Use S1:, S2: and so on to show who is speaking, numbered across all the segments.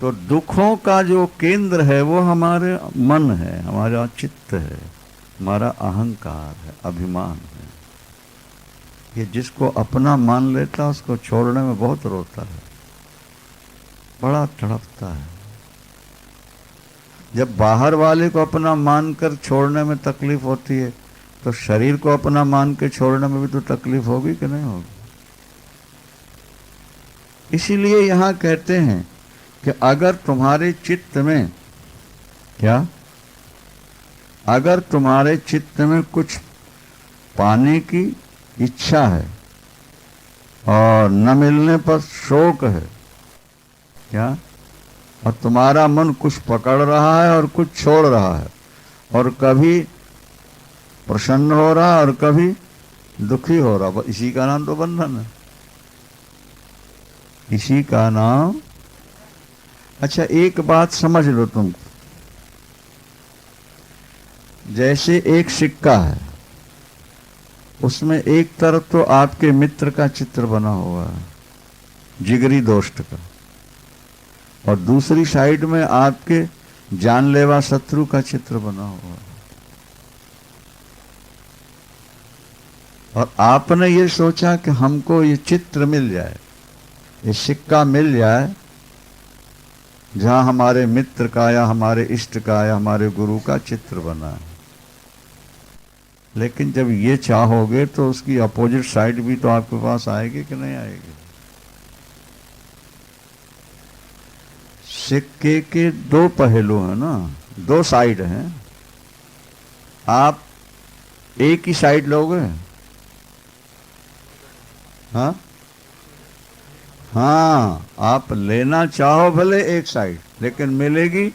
S1: तो दुखों का जो केंद्र है वो हमारे मन है, हमारा चित्त है, हमारा अहंकार है, अभिमान है। ये जिसको अपना मान लेता उसको छोड़ने में बहुत रोता है, बड़ा तड़पता है। जब बाहर वाले को अपना मानकर छोड़ने में तकलीफ होती है तो शरीर को अपना मान के छोड़ने में भी तो तकलीफ होगी कि नहीं होगी। इसीलिए यहां कहते हैं कि अगर तुम्हारे चित्त में क्या, अगर तुम्हारे चित्त में कुछ पाने की इच्छा है और न मिलने पर शोक है, क्या, और तुम्हारा मन कुछ पकड़ रहा है और कुछ छोड़ रहा है, और कभी प्रसन्न हो रहा है और कभी दुखी हो रहा, इसी का नाम तो बंधन है, इसी का नाम। अच्छा एक बात समझ लो तुम, जैसे एक सिक्का है, उसमें एक तरफ तो आपके मित्र का चित्र बना हुआ है, जिगरी दोस्त का, और दूसरी साइड में आपके जानलेवा शत्रु का चित्र बना हुआ है। और आपने ये सोचा कि हमको ये चित्र मिल जाए, ये सिक्का मिल जाए, जहां हमारे मित्र का या हमारे इष्ट का या हमारे गुरु का चित्र बना है। लेकिन जब ये चाहोगे तो उसकी अपोजिट साइड भी तो आपके पास आएगी कि नहीं आएगी। सिक्के के दो पहलू हैं ना, दो साइड हैं। आप एक ही साइड लोगे, हाँ हाँ, आप लेना चाहो भले एक साइड, लेकिन मिलेगी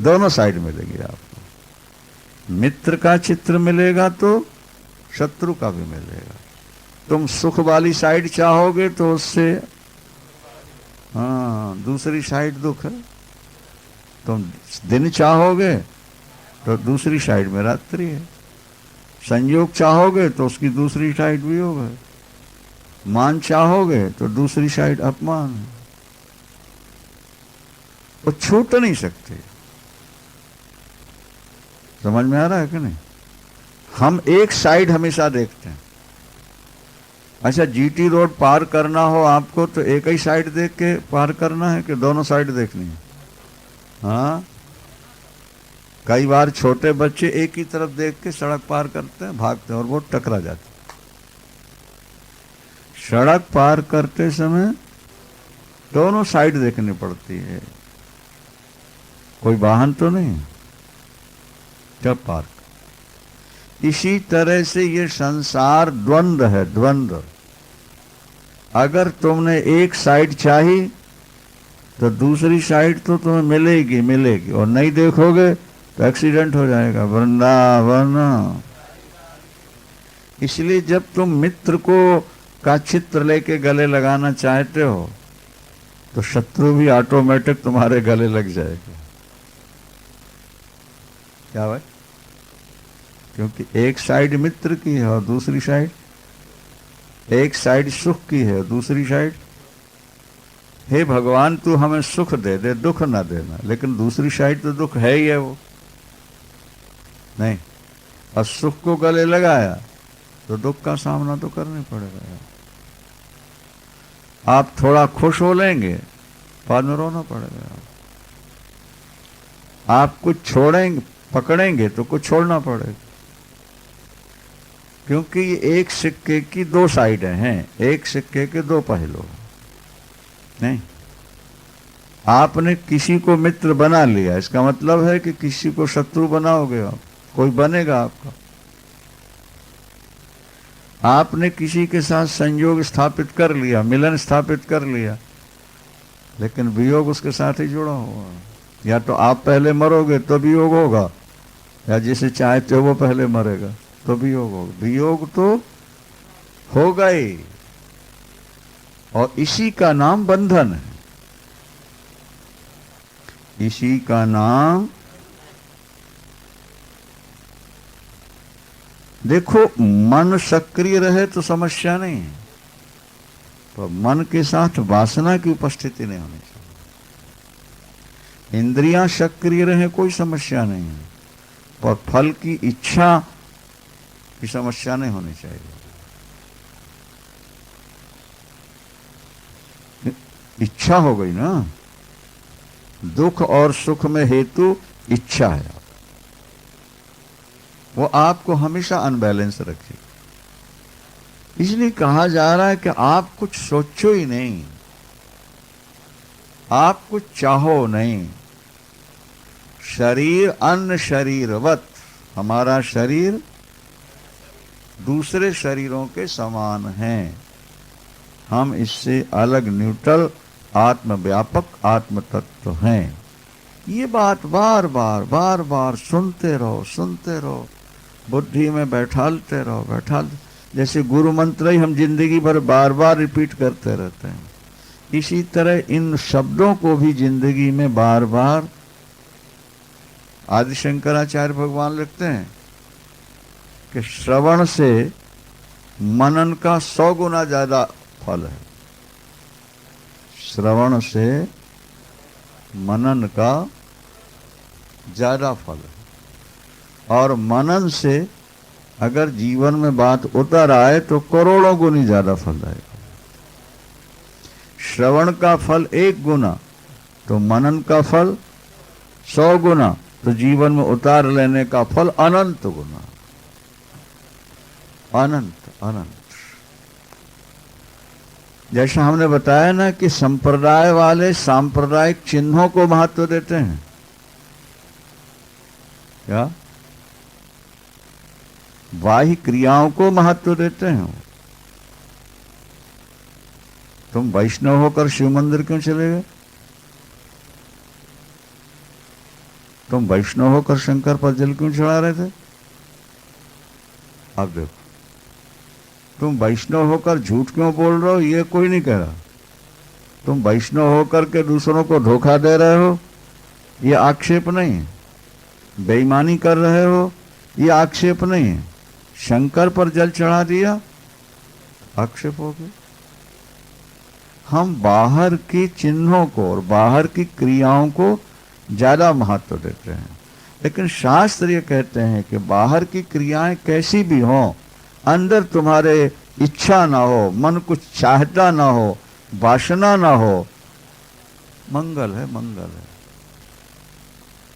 S1: दोनों साइड मिलेगी आपको। मित्र का चित्र मिलेगा तो शत्रु का भी मिलेगा। तुम सुख वाली साइड चाहोगे तो उससे हाँ दूसरी साइड दुख है। तुम दिन चाहोगे तो दूसरी साइड में रात्रि है। संयोग चाहोगे तो उसकी दूसरी साइड वियोग है। मान चाहोगे तो दूसरी साइड अपमान है। वो छूट नहीं सकते। समझ में आ रहा है कि नहीं? हम एक साइड हमेशा देखते हैं। अच्छा जीटी रोड पार करना हो आपको तो एक ही साइड देख के पार करना है कि दोनों साइड देखनी है? हाँ, कई बार छोटे बच्चे एक ही तरफ देख के सड़क पार करते हैं, भागते हैं और वो टकरा जाते हैं। सड़क पार करते समय दोनों साइड देखनी पड़ती है, कोई वाहन तो नहीं जब पार। इसी तरह से ये संसार द्वंद्व है, द्वंद्व। अगर तुमने एक साइड चाही तो दूसरी साइड तो तुम्हें मिलेगी मिलेगी, और नहीं देखोगे तो एक्सीडेंट हो जाएगा। वृंदावन। इसलिए जब तुम मित्र को का चित्र लेके गले लगाना चाहते हो तो शत्रु भी ऑटोमेटिक तुम्हारे गले लग जाएगा। क्या भाई? क्योंकि एक साइड मित्र की है और दूसरी साइड, एक साइड सुख की है और दूसरी साइड, हे भगवान तू हमें सुख दे दे, दुख ना देना, लेकिन दूसरी साइड तो दुख है ही है वो नहीं। और सुख को गले लगाया तो दुख का सामना तो करना पड़ेगा। आप थोड़ा खुश हो लेंगे, बाद में रोना पड़ेगा। आप कुछ छोड़ेंगे, पकड़ेंगे तो कुछ छोड़ना पड़ेगा। क्योंकि ये एक सिक्के की दो साइडें हैं, एक सिक्के के दो पहलू नहीं। आपने किसी को मित्र बना लिया, इसका मतलब है कि किसी को शत्रु बनाओगे आप, कोई बनेगा आपका। आपने किसी के साथ संयोग स्थापित कर लिया, मिलन स्थापित कर लिया, लेकिन वियोग उसके साथ ही जुड़ा हुआ है। या तो आप पहले मरोगे तो वियोग होगा, या जिसे चाहते हो वो पहले मरेगा तो वियोग होगा। वियोग तो होगा ही, और इसी का नाम बंधन है, इसी का नाम। देखो मन सक्रिय रहे तो समस्या नहीं है, पर मन के साथ वासना की उपस्थिति नहीं होनी चाहिए। इंद्रियां सक्रिय रहे कोई समस्या नहीं है, पर फल की इच्छा की समस्या नहीं होनी चाहिए। इच्छा हो गई ना, दुख और सुख में हेतु इच्छा है, वो आपको हमेशा अनबैलेंस रखे। इसलिए कहा जा रहा है कि आप कुछ सोचो ही नहीं, आप कुछ चाहो नहीं। शरीर अन्न शरीरवत, हमारा शरीर दूसरे शरीरों के समान है, हम इससे अलग न्यूट्रल आत्मव्यापक आत्म तत्व हैं। ये बात बार बार सुनते रहो, बुद्धि में बैठालते रहो। जैसे गुरु मंत्र ही हम जिंदगी भर बार बार रिपीट करते रहते हैं, इसी तरह इन शब्दों को भी जिंदगी में बार बार। आदि शंकराचार्य भगवान लिखते हैं कि श्रवण से मनन का 100 गुना ज्यादा फल है। श्रवण से मनन का ज्यादा फल है, और मनन से अगर जीवन में बात उतर आए तो करोड़ों गुनी ज्यादा फल आएगा। श्रवण का फल 1 गुना, तो मनन का फल 100 गुना, तो जीवन में उतार लेने का फल अनंत गुना, अनंत। जैसा हमने बताया ना कि संप्रदाय वाले सांप्रदायिक चिन्हों को महत्व देते हैं, क्या बाह्य क्रियाओं को महत्व देते हैं। तुम वैष्णव होकर शिव मंदिर क्यों चले गए? तुम वैष्णव होकर शंकर पर जल क्यों चढ़ा रहे थे? अब देखो, तुम वैष्णव होकर झूठ क्यों बोल रहे हो? ये कोई नहीं कह रहा। तुम वैष्णव होकर के दूसरों को धोखा दे रहे हो, ये आक्षेप नहीं है। बेईमानी कर रहे हो, ये आक्षेप नहीं है। शंकर पर जल चढ़ा दिया, आक्षेप हो गया। हम बाहर के चिन्हों को और बाहर की क्रियाओं को ज्यादा महत्व देते हैं, लेकिन शास्त्र ये कहते हैं कि बाहर की क्रियाएं कैसी भी हों, अंदर तुम्हारे इच्छा ना हो, मन कुछ चाहता ना हो, वासना ना हो, मंगल है, मंगल है।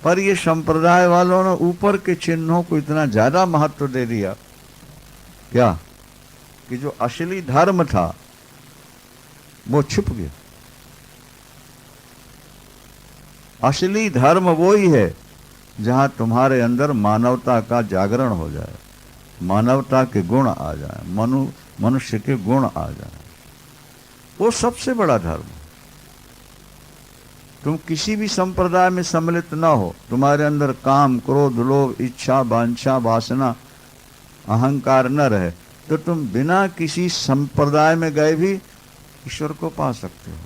S1: पर ये संप्रदाय वालों ने ऊपर के चिन्हों को इतना ज्यादा महत्व दे दिया, क्या कि जो असली धर्म था वो छुप गया। असली धर्म वो ही है जहां तुम्हारे अंदर मानवता का जागरण हो जाए, मानवता के गुण आ जाए, मनुष्य के गुण आ जाए, वो सबसे बड़ा धर्म। तुम किसी भी संप्रदाय में सम्मिलित ना हो, तुम्हारे अंदर काम, क्रोध, लोभ, इच्छा, वांछा, वासना, अहंकार न रहे, तो तुम बिना किसी संप्रदाय में गए भी ईश्वर को पा सकते हो।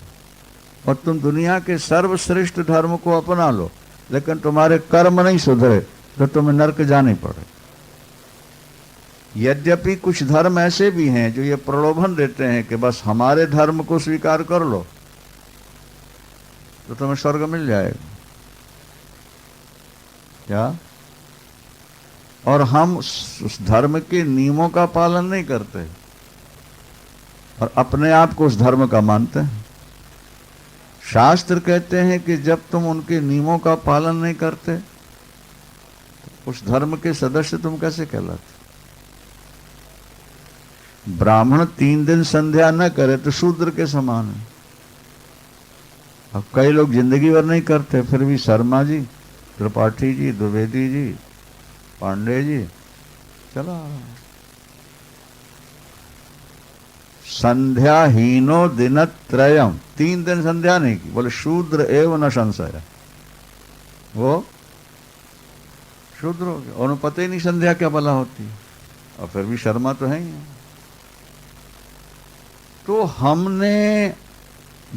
S1: और तुम दुनिया के सर्वश्रेष्ठ धर्म को अपना लो, लेकिन तुम्हारे कर्म नहीं सुधरे तो तुम्हें नरक जाने पड़े। यद्यपि कुछ धर्म ऐसे भी हैं जो ये प्रलोभन देते हैं कि बस हमारे धर्म को स्वीकार कर लो तो तुम्हें स्वर्ग मिल जाएगा, क्या? और हम उस धर्म के नियमों का पालन नहीं करते और अपने आप को उस धर्म का मानते हैं। शास्त्र कहते हैं कि जब तुम उनके नियमों का पालन नहीं करते तो उस धर्म के सदस्य तुम कैसे कहलाते? ब्राह्मण 3 दिन संध्या न करे तो शूद्र के समान है। अब कई लोग जिंदगी भर नहीं करते, फिर भी शर्मा जी, त्रिपाठी जी, द्विवेदी जी, पांडे जी चला। संध्याहीनो दिनत्रयम, 3 दिन संध्या नहीं की, बोले शूद्र एव न संशय, वो शूद्र हो गया। उन्हें पता ही नहीं संध्या क्या भला होती है, और फिर भी शर्मा तो है ही है। तो हमने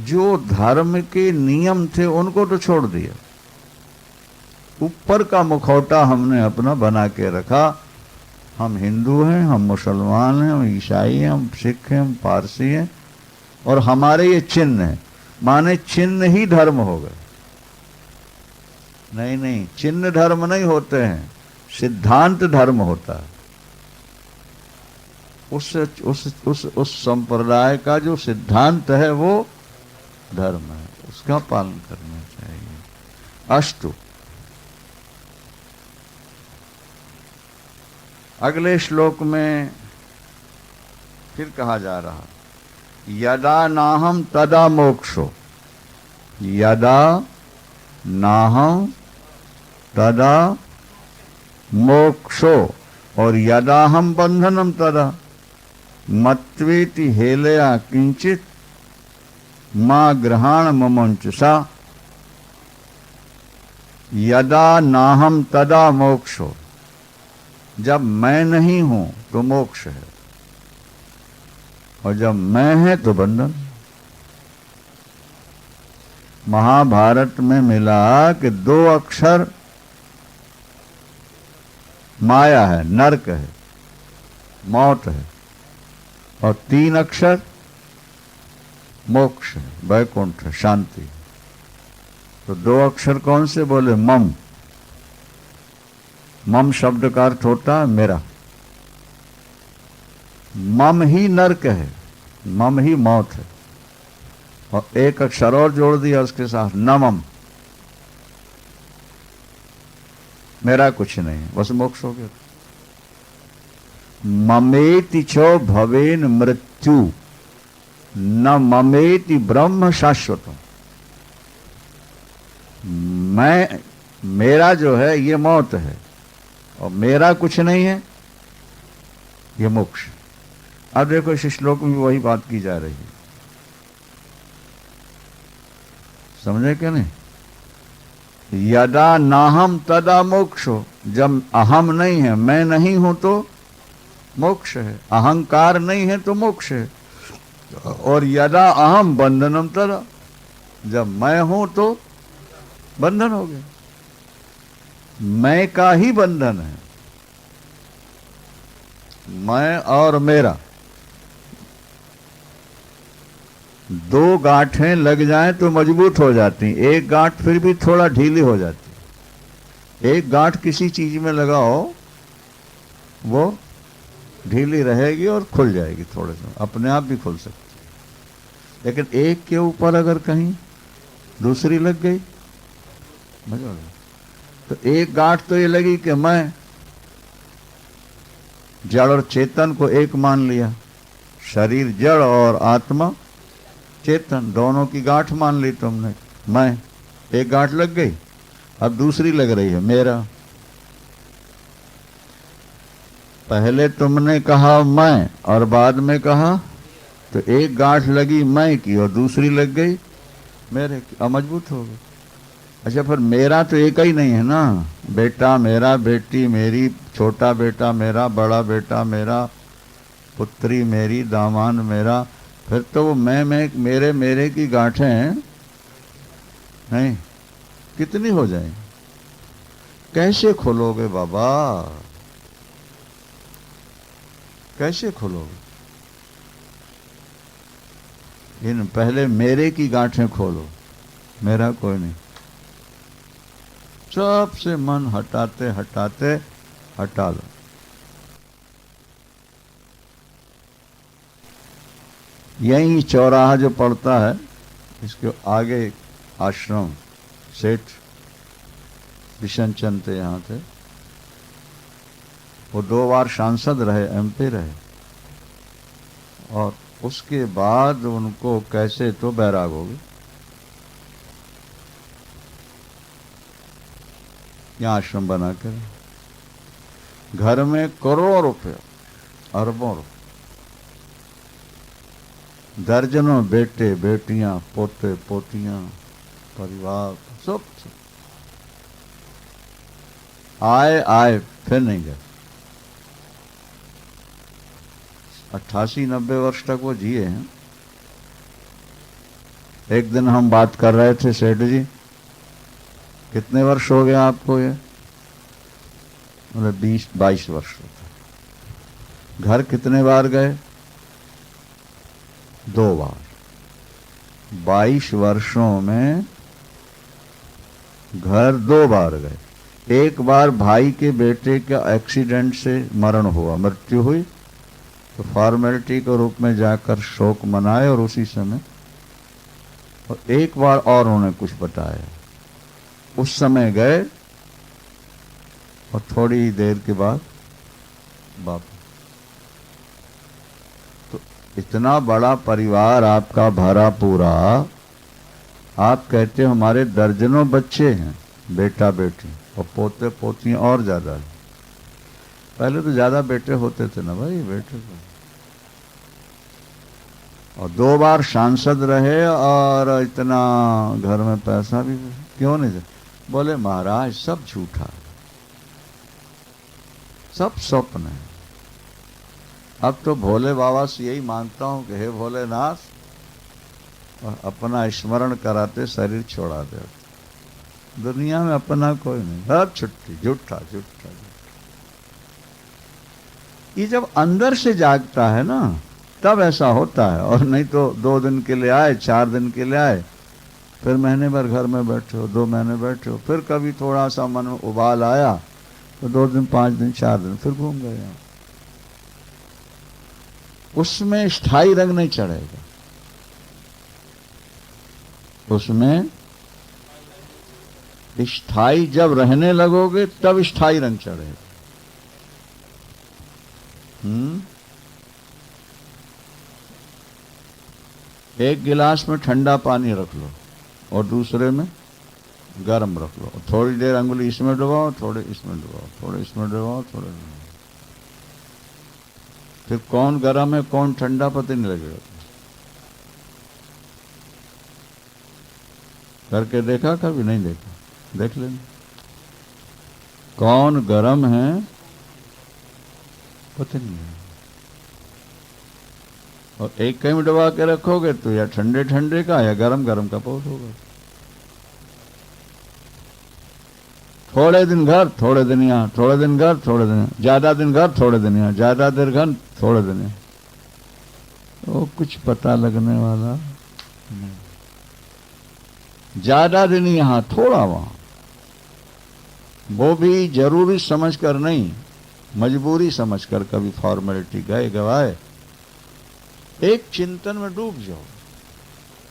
S1: जो धर्म के नियम थे उनको तो छोड़ दिया, ऊपर का मुखौटा हमने अपना बना के रखा। हम हिंदू हैं, हम मुसलमान हैं, हम ईसाई हैं, हम सिख हैं, हम पारसी हैं, और हमारे ये चिन्ह हैं, माने चिन्ह ही धर्म हो गए। नहीं नहीं, चिन्ह धर्म नहीं होते हैं, सिद्धांत धर्म होता है। उस संप्रदाय का जो सिद्धांत है वो धर्म है, उसका पालन करना चाहिए। अस्तु, अगले श्लोक में फिर कहा जा रहा, यदा नाहम तदा मोक्षो, यदा नाहम तदा मोक्षो, और यदा हम बंधनम तदा मत्वेति हेलया किंचित मां ग्रहण ममंचसा। यदा नाहम तदा मोक्षो, जब मैं नहीं हूं तो मोक्ष है, और जब मैं है तो बंधन। महाभारत में मिला कि 2 अक्षर माया है, नरक है, मौत है, और 3 अक्षर मोक्ष है, वैकुंठ है, शांति। तो 2 अक्षर कौन से बोले? मम। मम शब्द का अर्थ होता है मेरा। मम ही नरक है, मम ही मौत है, और 1 अक्षर और जोड़ दिया उसके साथ, नमम, मेरा कुछ नहीं है, बस मोक्ष हो गया। ममेति चो भवेन मृत्यु, न ममेति ब्रह्म शाश्वतम। मैं, मेरा जो है ये मौत है, और मेरा कुछ नहीं है ये मोक्ष। अब देखो इस श्लोक में वही बात की जा रही है, समझे क्या नहीं? यदा नाहम तदा मोक्षो, जब अहम नहीं है, मैं नहीं हूं तो मोक्ष है, अहंकार नहीं है तो मोक्ष है। और यदा अहम बंधनम तदा, जब मैं हूं तो बंधन हो गया। मैं का ही बंधन है, मैं और मेरा। 2 गांठें लग जाएं तो मजबूत हो जाती, 1 गांठ फिर भी थोड़ा ढीली हो जाती। 1 गांठ किसी चीज में लगाओ वो ढीली रहेगी और खुल जाएगी, थोड़े से अपने आप भी खुल सकती। लेकिन एक के ऊपर अगर कहीं दूसरी लग गई, मजा, तो 1 गांठ तो ये लगी कि मैं जड़ और चेतन को एक मान लिया, शरीर जड़ और आत्मा चेतन, दोनों की गांठ मान ली तुमने। मैं, 1 गांठ लग गई, अब दूसरी लग रही है मेरा। पहले तुमने कहा मैं और बाद में कहा, तो 1 गांठ लगी मैं की और दूसरी लग गई मेरे की, अब मजबूत हो गई। अच्छा, फिर मेरा तो एक ही नहीं है ना, बेटा मेरा, बेटी मेरी, छोटा बेटा मेरा, बड़ा बेटा मेरा, पुत्री मेरी, दामाद मेरा। फिर तो वो मैं मेरे की गांठें नहीं कितनी हो जाएंगी? कैसे खोलोगे बाबा, कैसे खोलोगे? इन पहले मेरे की गांठें खोलो, मेरा कोई नहीं। सबसे मन हटाते हटाते हटा लो। यही चौराहा जो पड़ता है, इसके आगे आश्रम सेठ बिशन चंद थे, यहाँ थे। वो 2 बार सांसद रहे, MP रहे, और उसके बाद उनको कैसे तो बैराग हो गए। यहाँ आश्रम बनाकर घर में करोड़ों रुपये, अरबों रुपये, दर्जनों बेटे बेटियां, पोते पोतियां, परिवार सब आए फिर नहीं गए। 88-90 वर्ष तक वो जिए हैं। एक दिन हम बात कर रहे थे, सेठ जी कितने वर्ष हो गया आपको? ये मतलब 20-22 वर्ष होता। घर कितने बार गए? 2 बार। 22 वर्षों में घर 2 बार गए। एक बार भाई के बेटे का एक्सीडेंट से मरण हुआ, मृत्यु हुई, तो फॉर्मेलिटी के रूप में जाकर शोक मनाए और उसी समय, और एक बार और उन्होंने कुछ बताया, उस समय गए और थोड़ी देर के बाद वापस। तो इतना बड़ा परिवार आपका भरा पूरा, आप कहते हो हमारे दर्जनों बच्चे हैं, बेटा बेटी और पोते पोतियां और ज्यादा है। पहले तो ज्यादा बेटे होते थे ना भाई, बेटे को। और 2 बार सांसद रहे और इतना घर में पैसा भी क्यों नहीं दे? बोले महाराज सब झूठा है, सब स्वप्न है। अब तो भोले बाबा से यही मांगता हूं कि हे भोलेनाथ, अपना स्मरण कराते शरीर छोड़ा दे। दुनिया में अपना कोई नहीं, सब छुट्टी, झूठा झूठा। ये जब अंदर से जागता है ना तब ऐसा होता है, और नहीं तो 2 दिन के लिए आए, 4 दिन के लिए आए, फिर महीने भर घर में बैठे हो, 2 महीने बैठे हो, फिर कभी थोड़ा सा मन में उबाल आया तो 2 दिन, 5 दिन, 4 दिन फिर घूम गए। उसमें स्थायी रंग नहीं चढ़ेगा, उसमें स्थायी जब रहने लगोगे तब स्थायी रंग चढ़ेगा। एक गिलास में ठंडा पानी रख लो और दूसरे में गर्म रख लो, थोड़ी देर अंगुली इसमें डुबाओ, थोड़े इसमें डुबाओ, थोड़े इसमें डुबाओ, थोड़े इसमें। फिर कौन गर्म है कौन ठंडा पता नहीं लगेगा। करके देखा? कभी नहीं देखा, देख लेना कौन गर्म है पता नहीं है। और एक कहीं में डुबा के रखोगे तो या ठंडे ठंडे का या गरम गरम का पौध होगा। थोड़े दिन घर, थोड़े दिन यहाँ, थोड़े दिन घर, थोड़े दिन, ज्यादा दिन घर, थोड़े दिन यहाँ, ज्यादा देर घर, थोड़े दिन यहाँ। वो कुछ पता लगने वाला नहीं। ज्यादा दिन यहाँ, थोड़ा वहां, वो भी जरूरी समझकर नहीं, मजबूरी समझकर कभी फॉर्मेलिटी गए गवाए। एक चिंतन में डूब जाओ।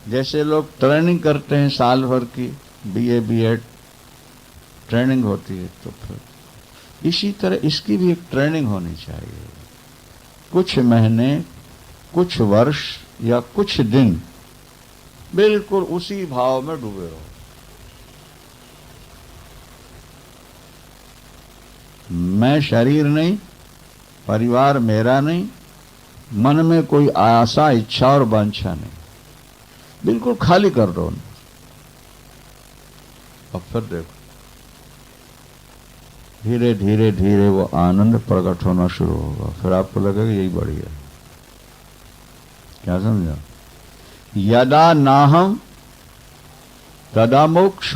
S1: जैसे लोग ट्रेनिंग करते हैं साल भर की, बीए बीएड ट्रेनिंग होती है, तो फिर इसी तरह इसकी भी एक ट्रेनिंग होनी चाहिए। कुछ महीने, कुछ वर्ष या कुछ दिन बिल्कुल उसी भाव में डूबे रहो। मैं शरीर नहीं, परिवार मेरा नहीं, मन में कोई आशा, इच्छा और वांछा नहीं, बिल्कुल खाली कर दो। अब फिर देखो धीरे धीरे धीरे वो आनंद प्रकट होना शुरू होगा। फिर आपको लगेगा यही बढ़िया। क्या समझा? यदा नाहम तदा मोक्ष,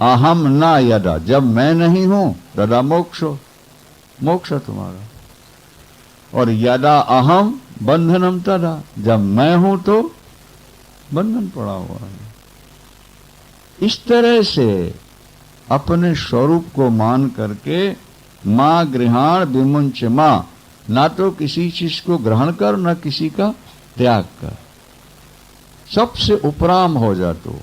S1: अहम ना यदा, जब मैं नहीं हूं तदा मोक्ष, मोक्ष तुम्हारा। और यदा अहम बंधनम तदा, जब मैं हूं तो बंधन पड़ा हुआ है। इस तरह से अपने स्वरूप को मान करके मां गृहाण विमुंच मां, ना तो किसी चीज को ग्रहण कर न किसी का त्याग कर, सबसे उपराम हो जा। तो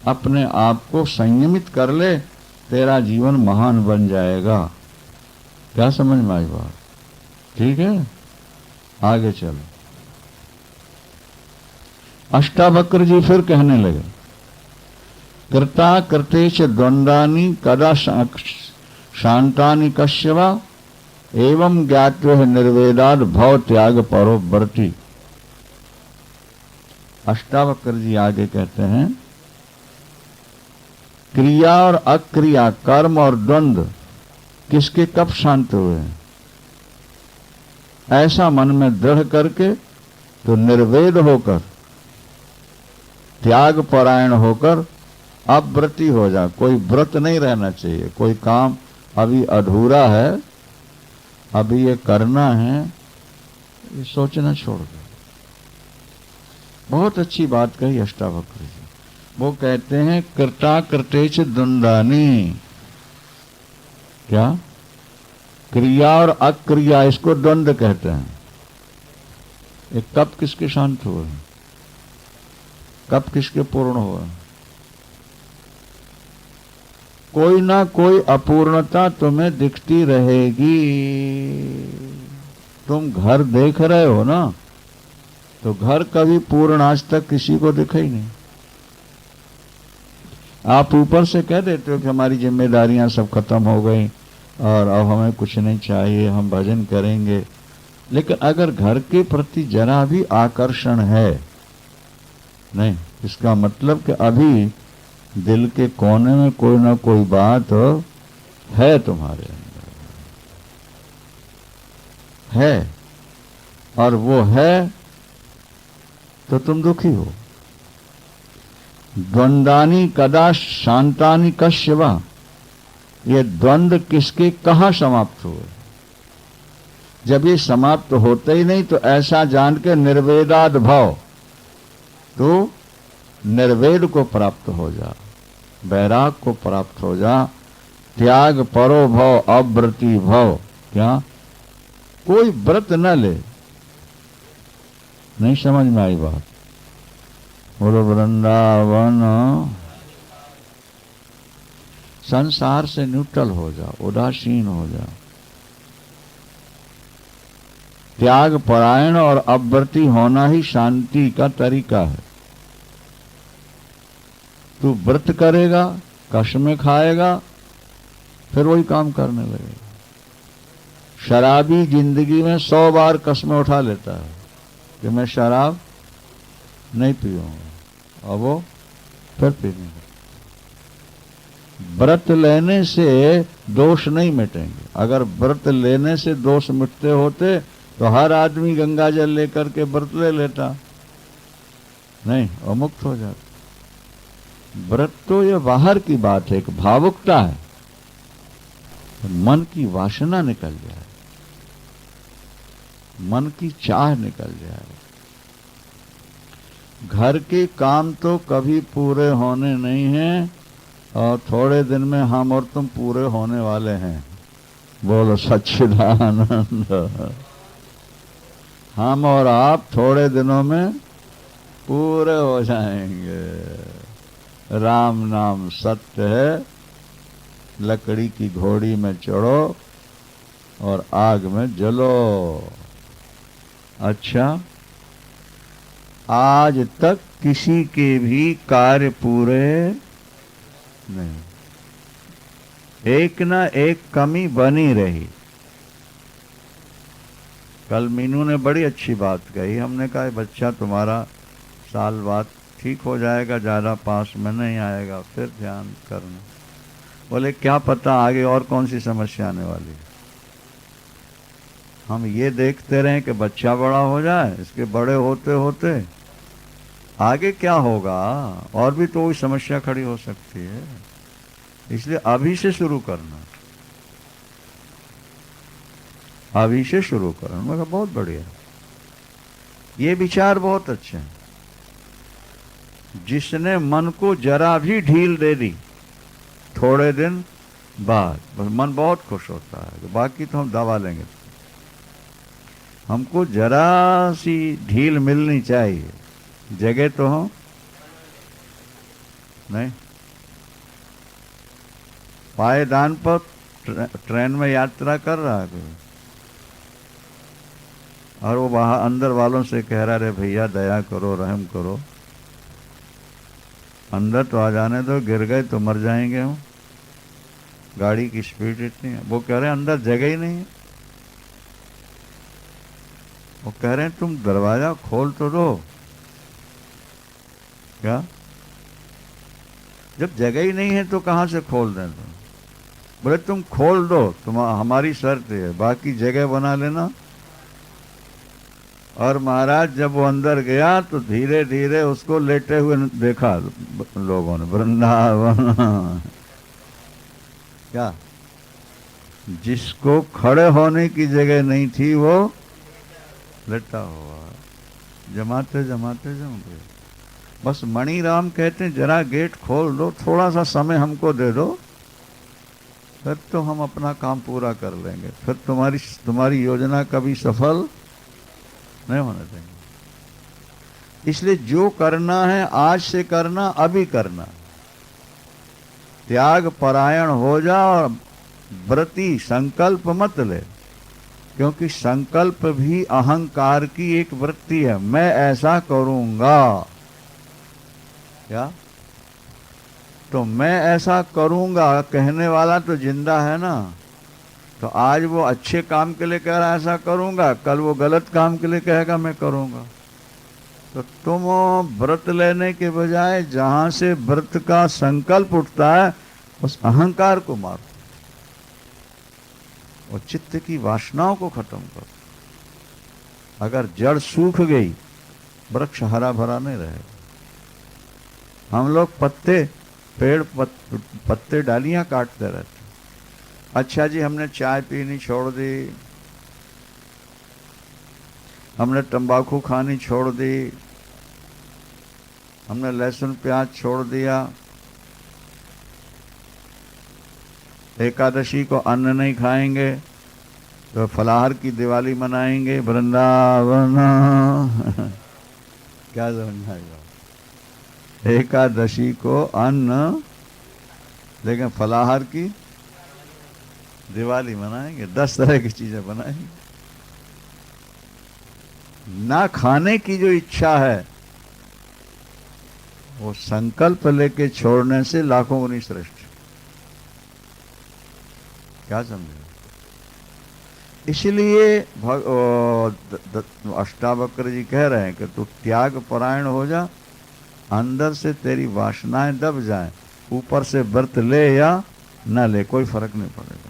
S1: अपने आप को संयमित कर ले, तेरा जीवन महान बन जाएगा। क्या समझ में आई बात? ठीक है, आगे चलो। अष्टावक्र जी फिर कहने लगे, कृता कृतेश द्वंद्वानि कदा शांतानि कश्यवा एवं ज्ञात्व निर्वेदाद भव त्याग परो वर्ति। अष्टावक्र जी आगे कहते हैं, क्रिया और अक्रिया, कर्म और द्वंद्व किसके कब शांत हुए हैं? ऐसा मन में दृढ़ करके तो निर्वेद होकर, त्याग परायण होकर अब व्रती हो जा। कोई व्रत नहीं रहना चाहिए। कोई काम अभी अधूरा है, अभी ये करना है, ये सोचना छोड़ दो। बहुत अच्छी बात कही अष्टावक्र जी। वो कहते हैं कृता कृतेच द्वंद्वानि। क्या? क्रिया और अक्रिया, इसको द्वंद्व कहते हैं। एक कब किसके शांत हुए, कब किसके पूर्ण हुए। कोई ना कोई अपूर्णता तुम्हें दिखती रहेगी। तुम घर देख रहे हो ना, तो घर कभी पूर्ण आज तक किसी को दिखा ही नहीं। आप ऊपर से कह देते हो कि हमारी जिम्मेदारियां सब खत्म हो गई और अब हमें कुछ नहीं चाहिए, हम भजन करेंगे। लेकिन अगर घर के प्रति जरा भी आकर्षण है नहीं, इसका मतलब कि अभी दिल के कोने में कोई ना कोई बात है तुम्हारे अंदर, है, और वो है तो तुम दुखी हो। द्वंद्वानि कदा शांतानि कस्य वा, ये द्वंद्व किसके कहाँ समाप्त हुए। जब ये समाप्त होते ही नहीं तो ऐसा जान के निर्वेदाद भव, तो निर्वेद को प्राप्त हो जा, वैराग को प्राप्त हो जा। त्याग परो भव अव्रति भव। क्या? कोई व्रत न ले। नहीं समझ में आई बात? बोलो वृंदावन। संसार से न्यूट्रल हो जा, उदासीन हो जा। त्याग परायण और अव्रति होना ही शांति का तरीका है। तू व्रत करेगा, कसमें खाएगा, फिर वही काम करने लगेगा। शराबी जिंदगी में 100 बार कसमें उठा लेता है कि मैं शराब नहीं पीऊंगा, और वो फिर पीने। व्रत लेने से दोष नहीं मिटेंगे। अगर व्रत लेने से दोष मिटते होते तो हर आदमी गंगा जल लेकर के व्रत ले लेता, नहीं, और मुक्त हो जाता। व्रत तो ये बाहर की बात है, एक भावुकता है, मन की वासना निकल जाए, मन की चाह निकल जाए। घर के काम तो कभी पूरे होने नहीं हैं, और थोड़े दिन में हम और तुम पूरे होने वाले हैं। बोलो सच्चिदानंद। हम और आप थोड़े दिनों में पूरे हो जाएंगे। राम नाम सत्य है। लकड़ी की घोड़ी में चढ़ो और आग में जलो। अच्छा, आज तक किसी के भी कार्य पूरे नहीं, एक ना एक कमी बनी रही। कल मीनू ने बड़ी अच्छी बात कही। हमने कहा बच्चा तुम्हारा साल बाद ठीक हो जाएगा, ज़्यादा पास में नहीं आएगा, फिर ध्यान करना। बोले क्या पता आगे और कौन सी समस्या आने वाली है। हम ये देखते रहें कि बच्चा बड़ा हो जाए, इसके बड़े होते होते आगे क्या होगा, और भी तो कोई समस्या खड़ी हो सकती है। इसलिए अभी से शुरू करना, अभी से शुरू करना। मैं कहा बहुत बढ़िया, ये विचार बहुत अच्छे हैं। जिसने मन को जरा भी ढील दे दी, थोड़े दिन बाद बस मन बहुत खुश होता है। बाकी तो हम दबा लेंगे, हमको जरा सी ढील मिलनी चाहिए। जगह तो हो नहीं। पायदान पर ट्रेन में यात्रा कर रहा है कोई, और वो वहां अंदर वालों से कह रहा है भैया दया करो, रहम करो, अंदर तो आ जाने दो, गिर गए तो मर जाएंगे हम, गाड़ी की स्पीड इतनी है। वो कह रहे हैं अंदर जगह ही नहीं है। वो कह रहे हैं तुम दरवाजा खोल तो दो। क्या? जब जगह ही नहीं है तो कहां से खोल दें तुम? बोले तुम खोल दो, तुम हमारी शर्त है, बाकी जगह बना लेना। और महाराज जब वो अंदर गया तो धीरे धीरे उसको लेटे हुए देखा लोगों ने। वृंदावन। क्या? जिसको खड़े होने की जगह नहीं थी वो लेटा हुआ, जमाते जमाते जम गए। बस मणिराम कहते हैं जरा गेट खोल दो, थोड़ा सा समय हमको दे दो, फिर तो हम अपना काम पूरा कर लेंगे, फिर तुम्हारी योजना कभी सफल नहीं होने देंगे। इसलिए जो करना है आज से करना, अभी करना। त्याग परायण हो जा और व्रति संकल्प मत ले, क्योंकि संकल्प भी अहंकार की एक वृत्ति है। मैं ऐसा करूंगा, क्या तो मैं ऐसा करूंगा कहने वाला तो जिंदा है ना। तो आज वो अच्छे काम के लिए कह रहा है ऐसा करूंगा, कल वो गलत काम के लिए कहेगा मैं करूंगा। तो तुम व्रत लेने के बजाय जहां से व्रत का संकल्प उठता है उस अहंकार को मारो और चित्त की वासनाओं को खत्म करो। अगर जड़ सूख गई, वृक्ष हरा भरा नहीं रहेगा। हम लोग पत्ते डालियां काटते रहते। अच्छा जी, हमने चाय पीनी छोड़ दी, हमने तंबाकू खानी छोड़ दी, हमने लहसुन प्याज छोड़ दिया, एकादशी को अन्न नहीं खाएंगे, तो फलाहार की दिवाली मनाएंगे वृंदावन। क्या समझ आएगा? एकादशी को अन्न, लेकिन फलाहार की दिवाली मनाएंगे, 10 तरह की चीजें बनाएंगे। ना खाने की जो इच्छा है वो संकल्प लेके छोड़ने से लाखों गुनी श्रेष्ठ। क्या समझे? इसलिए अष्टावक्र जी कह रहे हैं कि तू त्याग परायण हो जा, अंदर से तेरी वासनाएं दब जाएं, ऊपर से व्रत ले या न ले कोई फर्क नहीं पड़ेगा।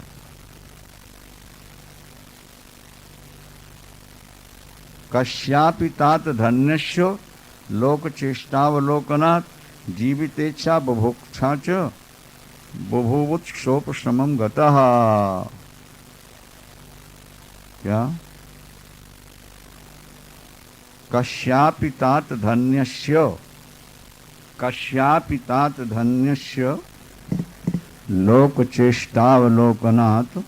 S1: कश्यापि तात धन्यस्य लोक चेष्टावलोकनात् जीवितेच्छा बुभुक्षा च बुभुवुत्सोपशमं गतः। क्या? कश्यापि तात धन्यस्य, कश्यापि तात धन्यस्य लोक चेष्टावलोकनात्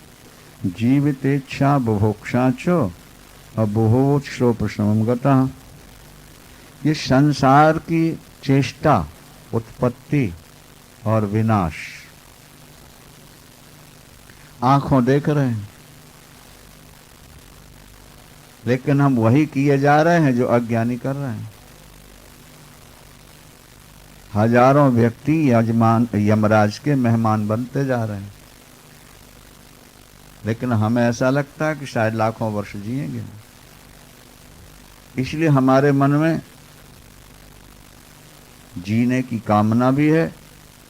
S1: जीवितेच्छा बुभुक्षा च अबुभुवुत्सोपशमं गतः। ये संसार की चेष्टा, उत्पत्ति और विनाश आंखों देख रहे हैं, लेकिन हम वही किए जा रहे हैं जो अज्ञानी कर रहे हैं। हजारों व्यक्ति यमराज के मेहमान बनते जा रहे हैं, लेकिन हमें ऐसा लगता है कि शायद लाखों वर्ष जिएंगे। इसलिए हमारे मन में जीने की कामना भी है,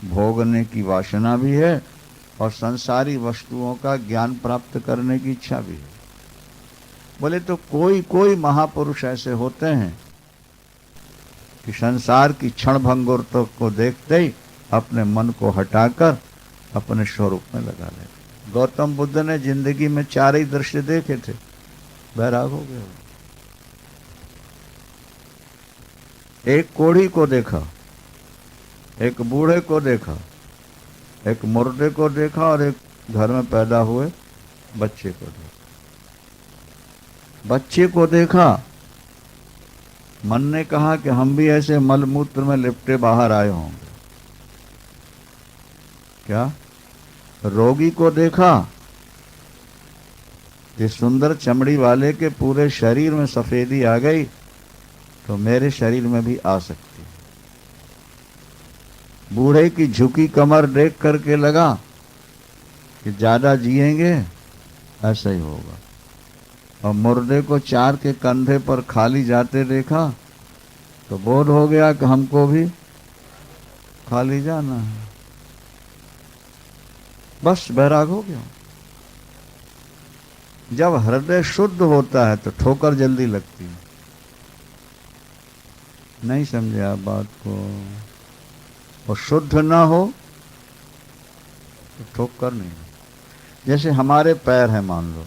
S1: भोगने की वासना भी है और संसारी वस्तुओं का ज्ञान प्राप्त करने की इच्छा भी है। बोले तो कोई कोई महापुरुष ऐसे होते हैं कि संसार की क्षण भंगुरता को देखते ही अपने मन को हटाकर अपने स्वरूप में लगा लेते। गौतम बुद्ध ने जिंदगी में 4 ही दृश्य देखे थे, बैराग हो गए। एक कोढ़ी को देखा, एक बूढ़े को देखा, एक मुर्दे को देखा और एक घर में पैदा हुए बच्चे को देखा। बच्चे को देखा, मन ने कहा कि हम भी ऐसे मलमूत्र में लिपटे बाहर आए होंगे। क्या? रोगी को देखा, कि सुंदर चमड़ी वाले के पूरे शरीर में सफेदी आ गई तो मेरे शरीर में भी आ सकती है। बूढ़े की झुकी कमर देख करके लगा कि ज्यादा जिएंगे, ऐसा ही होगा। और मुर्दे को 4 के कंधे पर खाली जाते देखा तो बोध हो गया कि हमको भी खाली जाना है। बस बैराग हो गया। जब हृदय शुद्ध होता है तो ठोकर जल्दी लगती है। नहीं समझे आप बात को? और शुद्ध ना हो तो ठोकर नहीं। जैसे हमारे पैर हैं, मान लो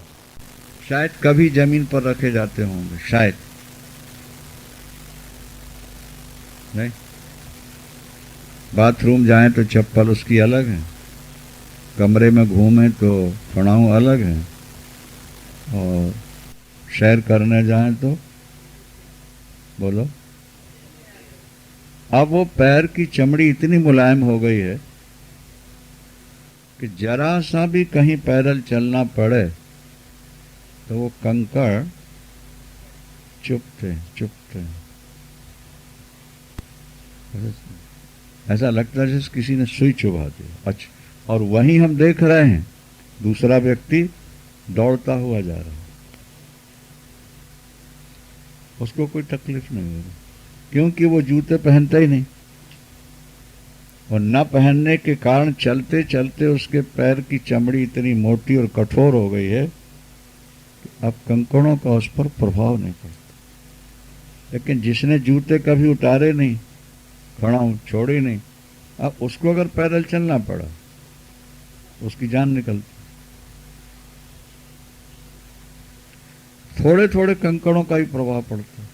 S1: शायद कभी जमीन पर रखे जाते होंगे, शायद नहीं, बाथरूम जाएं तो चप्पल उसकी अलग है, कमरे में घूमें तो फड़ाऊँ अलग है, और सैर करने जाएं तो बोलो। अब वो पैर की चमड़ी इतनी मुलायम हो गई है कि जरा सा भी कहीं पैदल चलना पड़े तो वो कंकड़ चुभते चुभते, ऐसा लगता है जैसे किसी ने सुई चुभा दी। अच्छा, और वहीं हम देख रहे हैं दूसरा व्यक्ति दौड़ता हुआ जा रहा है, उसको कोई तकलीफ नहीं हो रही, क्योंकि वो जूते पहनता ही नहीं, और न पहनने के कारण चलते चलते उसके पैर की चमड़ी इतनी मोटी और कठोर हो गई है कि अब कंकड़ों का उस पर प्रभाव नहीं पड़ता। लेकिन जिसने जूते कभी उतारे नहीं, खड़ा छोड़े नहीं, अब उसको अगर पैदल चलना पड़ा उसकी जान निकलती। थोड़े थोड़े कंकड़ों का ही प्रभाव पड़ता है।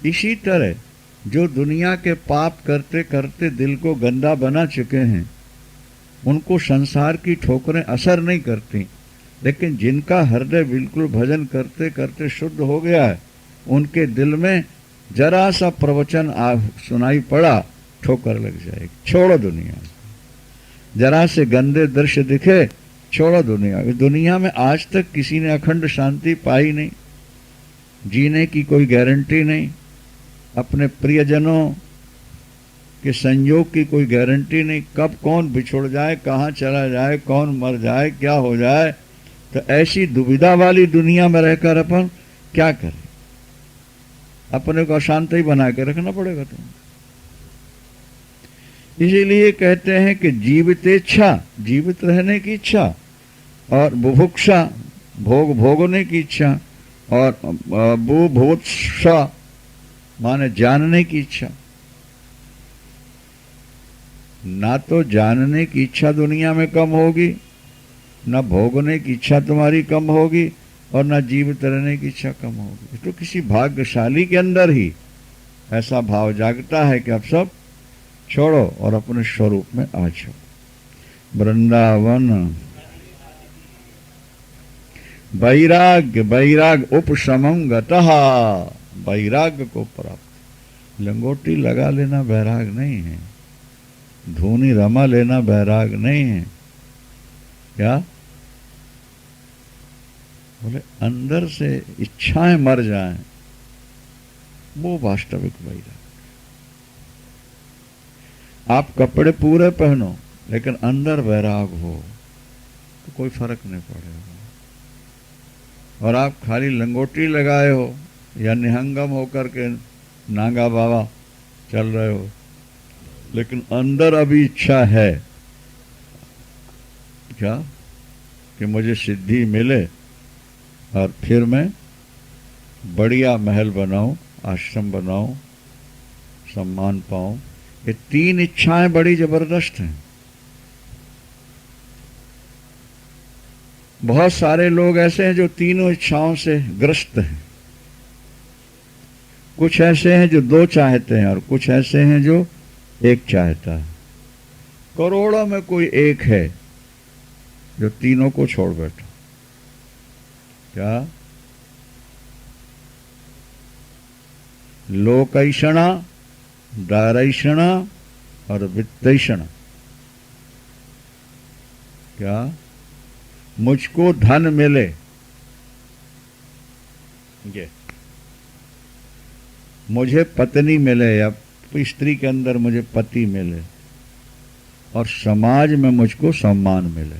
S1: इसी तरह जो दुनिया के पाप करते करते दिल को गंदा बना चुके हैं, उनको संसार की ठोकरें असर नहीं करती, लेकिन जिनका हृदय बिल्कुल भजन करते करते शुद्ध हो गया है, उनके दिल में जरा सा प्रवचन सुनाई पड़ा, ठोकर लग जाएगी, छोड़ो दुनिया। जरा से गंदे दृश्य दिखे, छोड़ो दुनिया। दुनिया में आज तक किसी ने अखंड शांति पाई नहीं, जीने की कोई गारंटी नहीं, अपने प्रियजनों के संयोग की कोई गारंटी नहीं, कब कौन बिछुड़ जाए, कहाँ चला जाए, कौन मर जाए, क्या हो जाए। तो ऐसी दुविधा वाली दुनिया में रहकर अपन क्या करें? अपने को अशांति बना के रखना पड़ेगा तुम्हें। इसीलिए कहते हैं कि जीवितेच्छा, जीवित रहने की इच्छा, और बुभुक्षा, भोग भोगने की इच्छा, और बुभुत्सा माने जानने की इच्छा। ना तो जानने की इच्छा दुनिया में कम होगी, ना भोगने की इच्छा तुम्हारी कम होगी, और ना जीवित रहने की इच्छा कम होगी। तो किसी भाग्यशाली के अंदर ही ऐसा भाव जागता है कि अब सब छोड़ो और अपने स्वरूप में आ जाओ। वृंदावन वैराग्य, वैराग्य उपशमं गतः, वैराग्य को प्राप्त। लंगोटी लगा लेना वैराग नहीं है, धूनी रमा लेना वैराग नहीं है। क्या बोले? अंदर से इच्छाएं मर जाएं, वो वास्तविक वैराग। आप कपड़े पूरे पहनो लेकिन अंदर वैराग हो तो कोई फर्क नहीं पड़ेगा। और आप खाली लंगोटी लगाए हो या निहंगम होकर के नागा बाबा चल रहे हो, लेकिन अंदर अभी इच्छा है क्या कि मुझे सिद्धि मिले और फिर मैं बढ़िया महल बनाऊं, आश्रम बनाऊं, सम्मान पाऊं। ये तीन इच्छाएं बड़ी जबरदस्त हैं। बहुत सारे लोग ऐसे हैं जो तीनों इच्छाओं से ग्रस्त हैं। कुछ ऐसे हैं जो दो चाहते हैं और कुछ ऐसे हैं जो एक चाहता है। करोड़ों में कोई एक है जो तीनों को छोड़ बैठा। क्या? लोकैषणा, दारैषणा और वित्तैषणा। क्या? मुझको धन मिले, ये मुझे पत्नी मिले या स्त्री के अंदर मुझे पति मिले, और समाज में मुझको सम्मान मिले।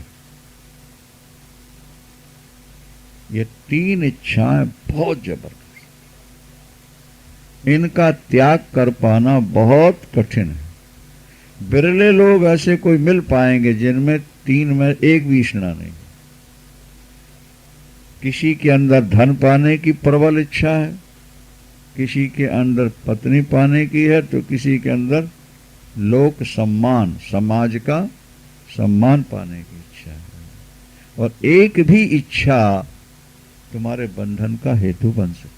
S1: ये तीन इच्छाएं बहुत जबरदस्त, इनका त्याग कर पाना बहुत कठिन है। बिरले लोग ऐसे कोई मिल पाएंगे जिनमें तीन में एक भी इच्छा नहीं। किसी के अंदर धन पाने की प्रबल इच्छा है, किसी के अंदर पत्नी पाने की है, तो किसी के अंदर लोक सम्मान, समाज का सम्मान पाने की इच्छा है। और एक भी इच्छा तुम्हारे बंधन का हेतु बन सकती,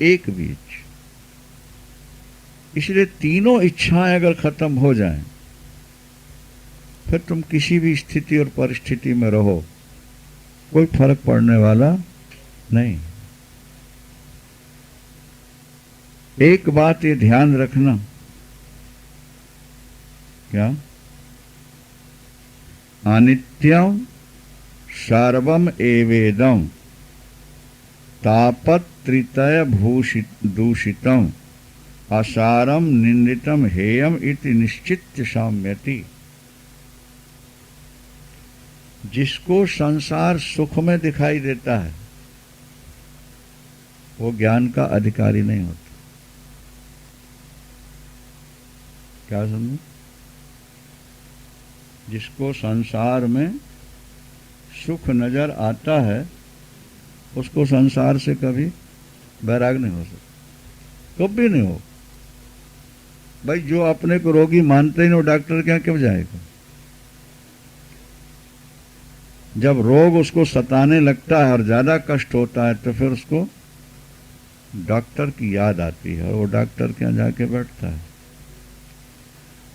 S1: एक भी इच्छा। इसलिए तीनों इच्छाएं अगर खत्म हो जाएं, फिर तुम किसी भी स्थिति और परिस्थिति में रहो, कोई फर्क पड़ने वाला नहीं। एक बात ये ध्यान रखना, क्या? अनित्यम सर्वम एवेदम तापत्रितय दूषितम असारम निंदितम हेयम इति निश्चित्य साम्यति। जिसको संसार सुख में दिखाई देता है वो ज्ञान का अधिकारी नहीं होता। क्या समझे? जिसको संसार में सुख नजर आता है उसको संसार से कभी वैराग नहीं हो सकता, कभी नहीं हो। भाई जो अपने को रोगी मानते ही नहीं, वो डॉक्टर के यहाँ क्यों जाएगा? जब रोग उसको सताने लगता है और ज्यादा कष्ट होता है तो फिर उसको डॉक्टर की याद आती है और वो डॉक्टर के यहाँ जाके बैठता है।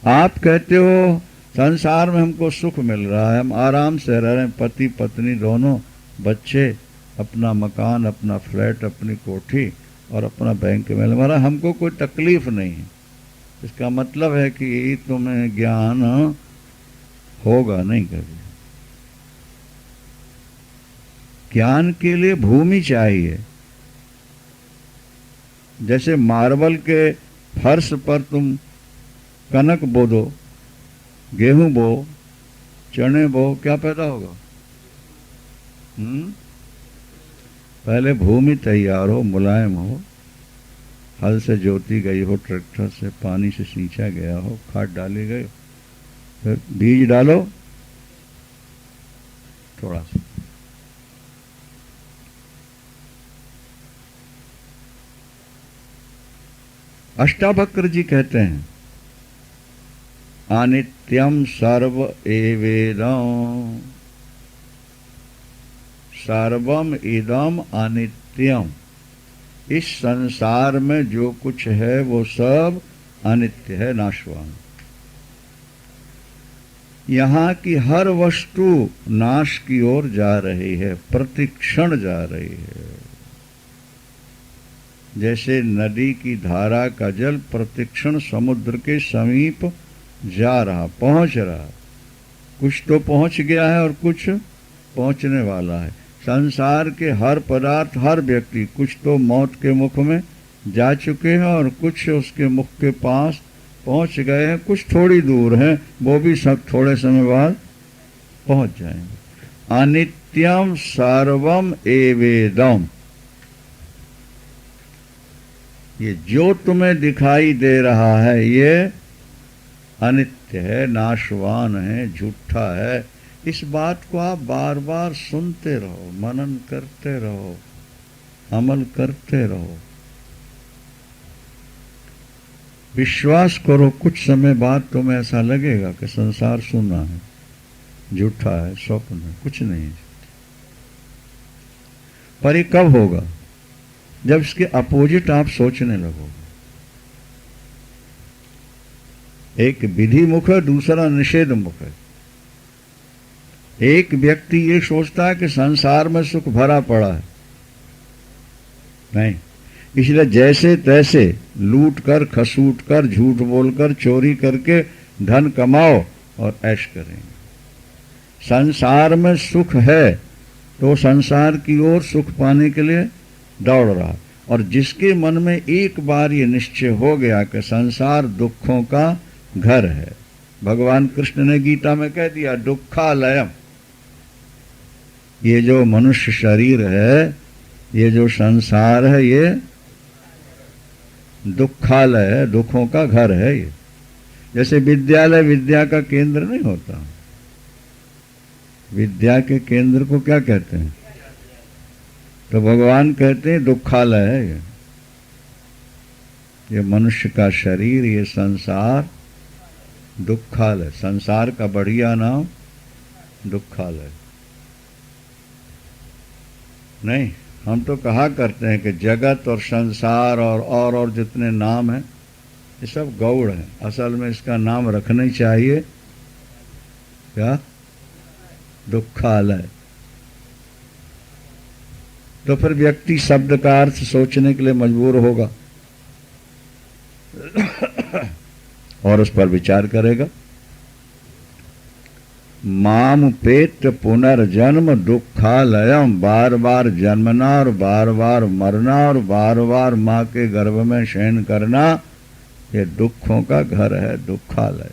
S1: आप कहते हो संसार में हमको सुख मिल रहा है, हम आराम से रह रहे हैं, पति पत्नी दोनों, बच्चे, अपना मकान, अपना फ्लैट, अपनी कोठी और अपना बैंक में हमारा, हमको कोई तकलीफ नहीं है। इसका मतलब है कि तुम्हें ज्ञान होगा नहीं कभी। ज्ञान के लिए भूमि चाहिए। जैसे मार्बल के फर्श पर तुम कनक बो दो, गेहूं बो, चने बो, क्या पैदा होगा? पहले भूमि तैयार हो, मुलायम हो, हल से जोती गई हो, ट्रैक्टर से पानी से सींचा गया हो, खाद डाली गई, फिर बीज डालो थोड़ा सा, अष्टावक्र जी कहते हैं अनित्यम सर्व एवेदम सर्वम इदम अनित्यम। इस संसार में जो कुछ है वो सब अनित्य है, नाशवान। यहाँ की हर वस्तु नाश की ओर जा रही है, प्रतिक्षण जा रही है। जैसे नदी की धारा का जल प्रतिक्षण समुद्र के समीप जा रहा, पहुंच रहा, कुछ तो पहुंच गया है और कुछ पहुंचने वाला है। संसार के हर पदार्थ, हर व्यक्ति कुछ तो मौत के मुख में जा चुके हैं और कुछ उसके मुख के पास पहुंच गए हैं, कुछ थोड़ी दूर हैं, वो भी सब थोड़े समय बाद पहुंच जाएंगे। अनित्यम सर्वम एवेदम, ये जो तुम्हें दिखाई दे रहा है ये अनित्य है, नाशवान है, झूठा है। इस बात को आप बार बार सुनते रहो, मनन करते रहो, अमल करते रहो। विश्वास करो, कुछ समय बाद तुम्हें ऐसा लगेगा कि संसार सुना है, झूठा है, स्वप्न है, कुछ नहीं है। पर ये कब होगा? जब इसके अपोजिट आप सोचने लगोगे। एक विधि मुख है, दूसरा निषेध मुख है। एक व्यक्ति ये सोचता है कि संसार में सुख भरा पड़ा है, नहीं, इसलिए जैसे तैसे लूट कर, खसूट कर, झूठ बोलकर, चोरी करके धन कमाओ और ऐश करेंगे। संसार में सुख है तो संसार की ओर सुख पाने के लिए दौड़ रहा। और जिसके मन में एक बार ये निश्चय हो गया कि संसार दुखों का घर है, भगवान कृष्ण ने गीता में कह दिया दुखालयम, ये जो मनुष्य शरीर है, ये जो संसार है, ये दुखालय है, दुखों का घर है। ये जैसे विद्यालय विद्या का केंद्र नहीं होता, विद्या के केंद्र को क्या कहते हैं? तो भगवान कहते हैं दुखालय है ये मनुष्य का शरीर, ये संसार दुखालय। संसार का बढ़िया नाम दुखालय नहीं। हम तो कहा करते हैं कि जगत और संसार और जितने नाम हैं ये सब गौड़ है। असल में इसका नाम रखना ही चाहिए क्या, दुखालय। तो फिर व्यक्ति शब्द का अर्थ सोचने के लिए मजबूर होगा और उस पर विचार करेगा। माम पेट पुनर्जन्म दुखालयम, बार बार जन्मना और बार बार मरना और बार बार माँ के गर्भ में शयन करना, ये दुखों का घर है, दुखालय।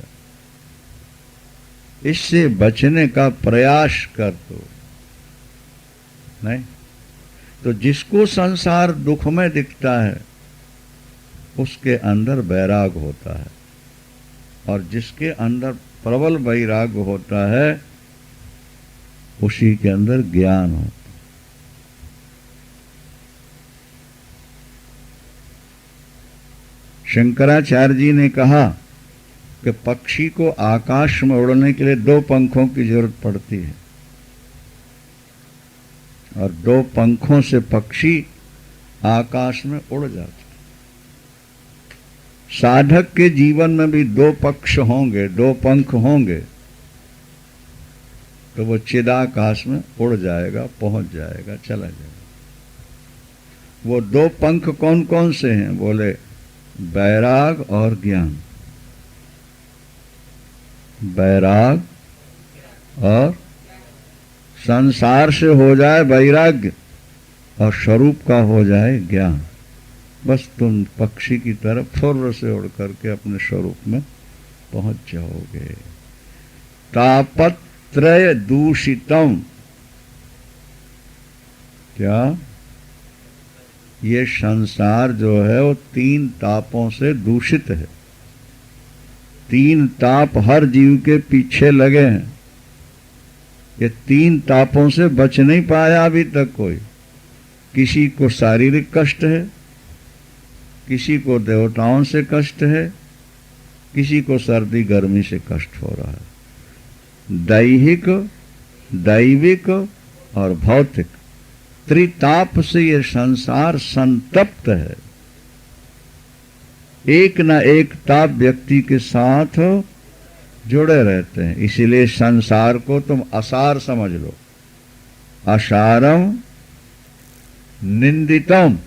S1: इससे बचने का प्रयास कर दो। नहीं तो जिसको संसार दुख में दिखता है उसके अंदर वैराग होता है, और जिसके अंदर प्रबल वैराग्य होता है उसी के अंदर ज्ञान होता है। शंकराचार्य जी ने कहा कि पक्षी को आकाश में उड़ने के लिए 2 पंखों की जरूरत पड़ती है, और 2 पंखों से पक्षी आकाश में उड़ जाता है। साधक के जीवन में भी 2 पक्ष होंगे, 2 पंख होंगे, तो वो चिदाकाश में उड़ जाएगा, पहुंच जाएगा, चला जाएगा। वो 2 पंख कौन कौन से हैं? बोले वैराग और ज्ञान। वैराग और संसार से हो जाए वैराग्य और स्वरूप का हो जाए ज्ञान, बस तुम पक्षी की तरह फुर्र से उड़ करके अपने स्वरूप में पहुंच जाओगे। तापत्रय दूषितम, क्या ये संसार जो है वो 3 तापों से दूषित है। 3 ताप हर जीव के पीछे लगे हैं। ये 3 तापों से बच नहीं पाया अभी तक कोई। किसी को शारीरिक कष्ट है, किसी को देवताओं से कष्ट है, किसी को सर्दी गर्मी से कष्ट हो रहा है। दैहिक, दैविक और भौतिक त्रिताप से ये संसार संतप्त है। एक न एक ताप व्यक्ति के साथ जुड़े रहते हैं। इसीलिए संसार को तुम असार समझ लो। असारम निंदितम,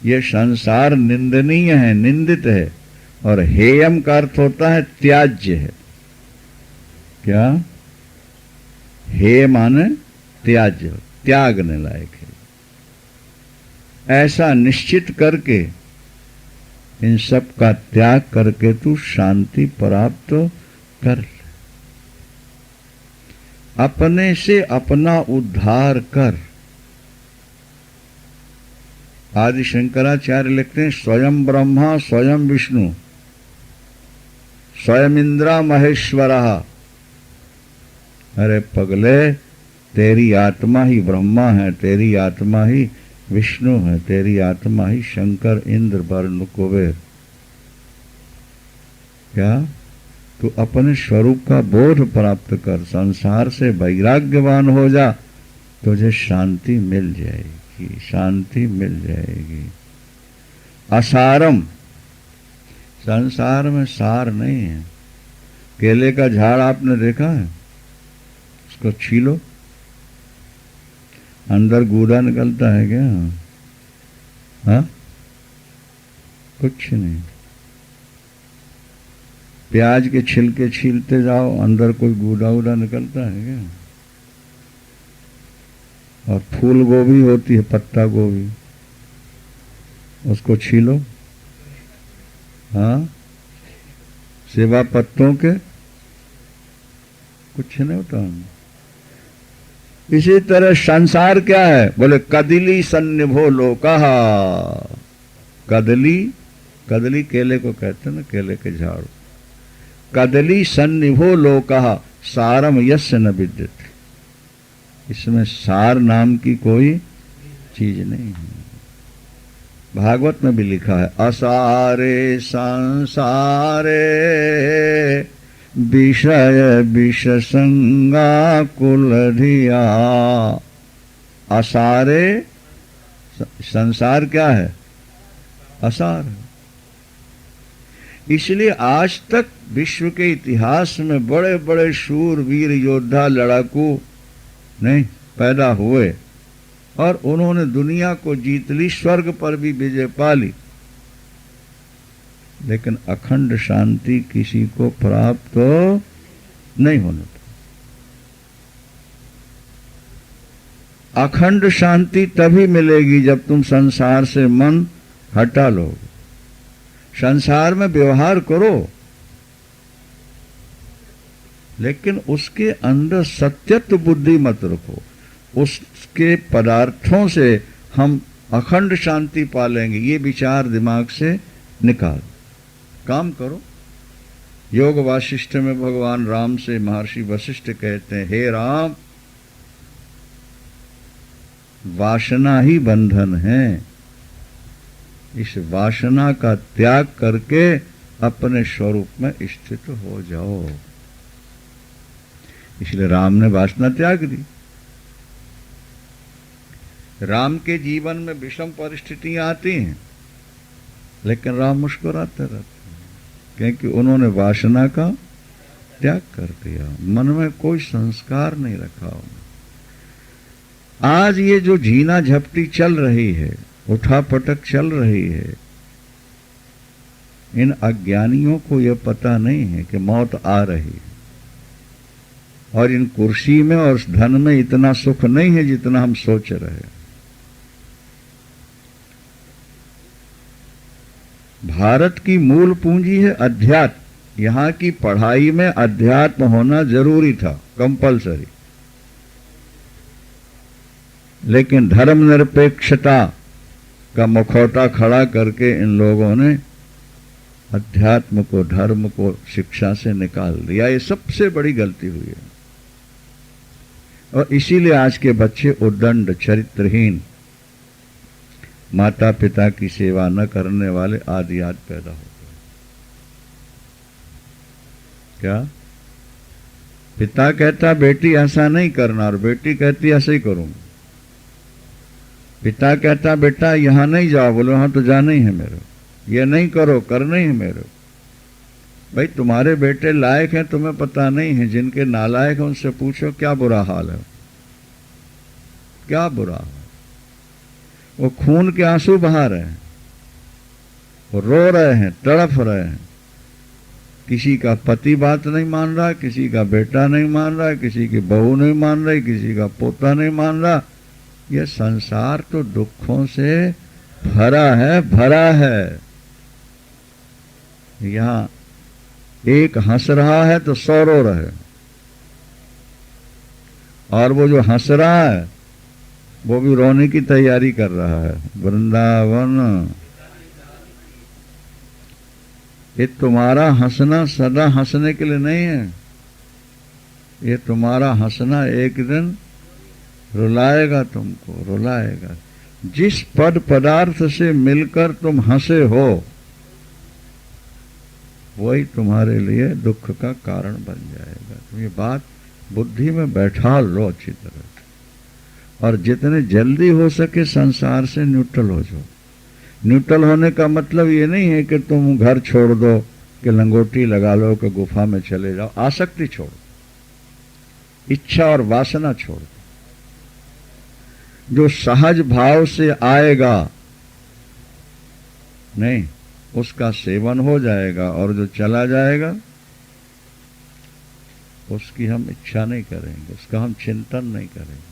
S1: ये संसार निंदनीय है, निंदित है। और हेयम का अर्थ होता है त्याज्य है। क्या? हे माने त्याज्य, त्यागने लायक है। ऐसा निश्चित करके इन सब का त्याग करके तू शांति प्राप्त कर ले। अपने से अपना उद्धार कर। आदि शंकराचार्य लिखते हैं स्वयं ब्रह्मा स्वयं विष्णु स्वयं इंद्रा महेश्वरः। अरे पगले, तेरी आत्मा ही ब्रह्मा है, तेरी आत्मा ही विष्णु है, तेरी आत्मा ही शंकर इंद्र वरुण कुबेर। क्या? तू अपने स्वरूप का बोध प्राप्त कर, संसार से वैराग्यवान हो जा, तुझे शांति मिल जाएगी, शांति मिल जाएगी। असारम, संसार में सार नहीं है। केले का झाड़ आपने देखा है? उसको छीलो, अंदर गूदा निकलता है क्या? हाँ, कुछ नहीं। प्याज के छिलके छीलते जाओ, अंदर कोई गूदा उदा निकलता है क्या? और फूल गोभी होती है, पत्ता गोभी, उसको छीलो, हाँ, सेवा पत्तों के कुछ नहीं होता। इसी तरह संसार क्या है? बोले कदली सन्निभो लोकः। कदली, कदली केले को कहते हैं ना, केले के झाड़। कदली सन्निभो लोकः सारम यस्य न विद्यते। इसमें सार नाम की कोई चीज नहीं है। भागवत में भी लिखा है असारे संसारे विषय विष संगा कुलधिया। असारे, संसार क्या है? असार। इसलिए आज तक विश्व के इतिहास में बड़े बड़े शूर वीर योद्धा लड़ाकू नहीं पैदा हुए और उन्होंने दुनिया को जीत ली, स्वर्ग पर भी विजय पा ली, लेकिन अखंड शांति किसी को प्राप्त तो नहीं होने पाई। अखंड शांति तभी मिलेगी जब तुम संसार से मन हटा लोगे। संसार में व्यवहार करो, लेकिन उसके अंदर सत्यत्व बुद्धि मत रखो। उसके पदार्थों से हम अखंड शांति पालेंगे, ये विचार दिमाग से निकाल। काम करो। योग वासिष्ठ में भगवान राम से महर्षि वशिष्ठ कहते हैं, हे राम, वासना ही बंधन है, इस वासना का त्याग करके अपने स्वरूप में स्थित हो जाओ। इसलिए राम ने वासना त्याग दी। राम के जीवन में विषम परिस्थितियां आती हैं, लेकिन राम मुस्कुराते रहते हैं, क्योंकि उन्होंने वासना का त्याग कर दिया, मन में कोई संस्कार नहीं रखा। आज ये जो झीना झपटी चल रही है, उठापटक चल रही है, इन अज्ञानियों को यह पता नहीं है कि मौत आ रही है, और इन कुर्सी में और धन में इतना सुख नहीं है जितना हम सोच रहे हैं। भारत की मूल पूंजी है अध्यात्म। यहां की पढ़ाई में अध्यात्म होना जरूरी था, कंपलसरी, लेकिन धर्मनिरपेक्षता का मुखौटा खड़ा करके इन लोगों ने अध्यात्म को, धर्म को शिक्षा से निकाल दिया। ये सबसे बड़ी गलती हुई है, और इसीलिए आज के बच्चे उद्दंड, चरित्रहीन, माता पिता की सेवा न करने वाले आदि पैदा होते हैं। क्या पिता कहता बेटी ऐसा नहीं करना, और बेटी कहती ऐसे ही करूंगी। पिता कहता बेटा यहां नहीं जाओ, बोलो वहां तो जाना ही है मेरे, ये नहीं करो, करना ही है मेरे। भाई तुम्हारे बेटे लायक हैं, तुम्हें पता नहीं है। जिनके नालायक हैं उनसे पूछो क्या बुरा हाल है, क्या बुरा है। वो खून के आंसू बहा रहे हैं, वो रो रहे हैं, तड़फ रहे हैं। किसी का पति बात नहीं मान रहा, किसी का बेटा नहीं मान रहा, किसी की बहू नहीं मान रही, किसी का पोता नहीं मान रहा। यह संसार तो दुखों से भरा है, भरा है। यहां एक हंस रहा है तो 100 रो रहे, और वो जो हंस रहा है वो भी रोने की तैयारी कर रहा है। वृंदावन, ये तुम्हारा हंसना सदा हंसने के लिए नहीं है, ये तुम्हारा हंसना एक दिन रुलाएगा, तुमको रुलाएगा। जिस पद पदार्थ से मिलकर तुम हंसे हो, वही तुम्हारे लिए दुख का कारण बन जाएगा। तुम ये बात बुद्धि में बैठा लो अच्छी तरह से, और जितने जल्दी हो सके संसार से न्यूट्रल हो जाओ। न्यूट्रल होने का मतलब ये नहीं है कि तुम घर छोड़ दो, कि लंगोटी लगा लो, कि गुफा में चले जाओ। आसक्ति छोड़, इच्छा और वासना छोड़। जो सहज भाव से आएगा नहीं, उसका सेवन हो जाएगा, और जो चला जाएगा उसकी हम इच्छा नहीं करेंगे, उसका हम चिंतन नहीं करेंगे।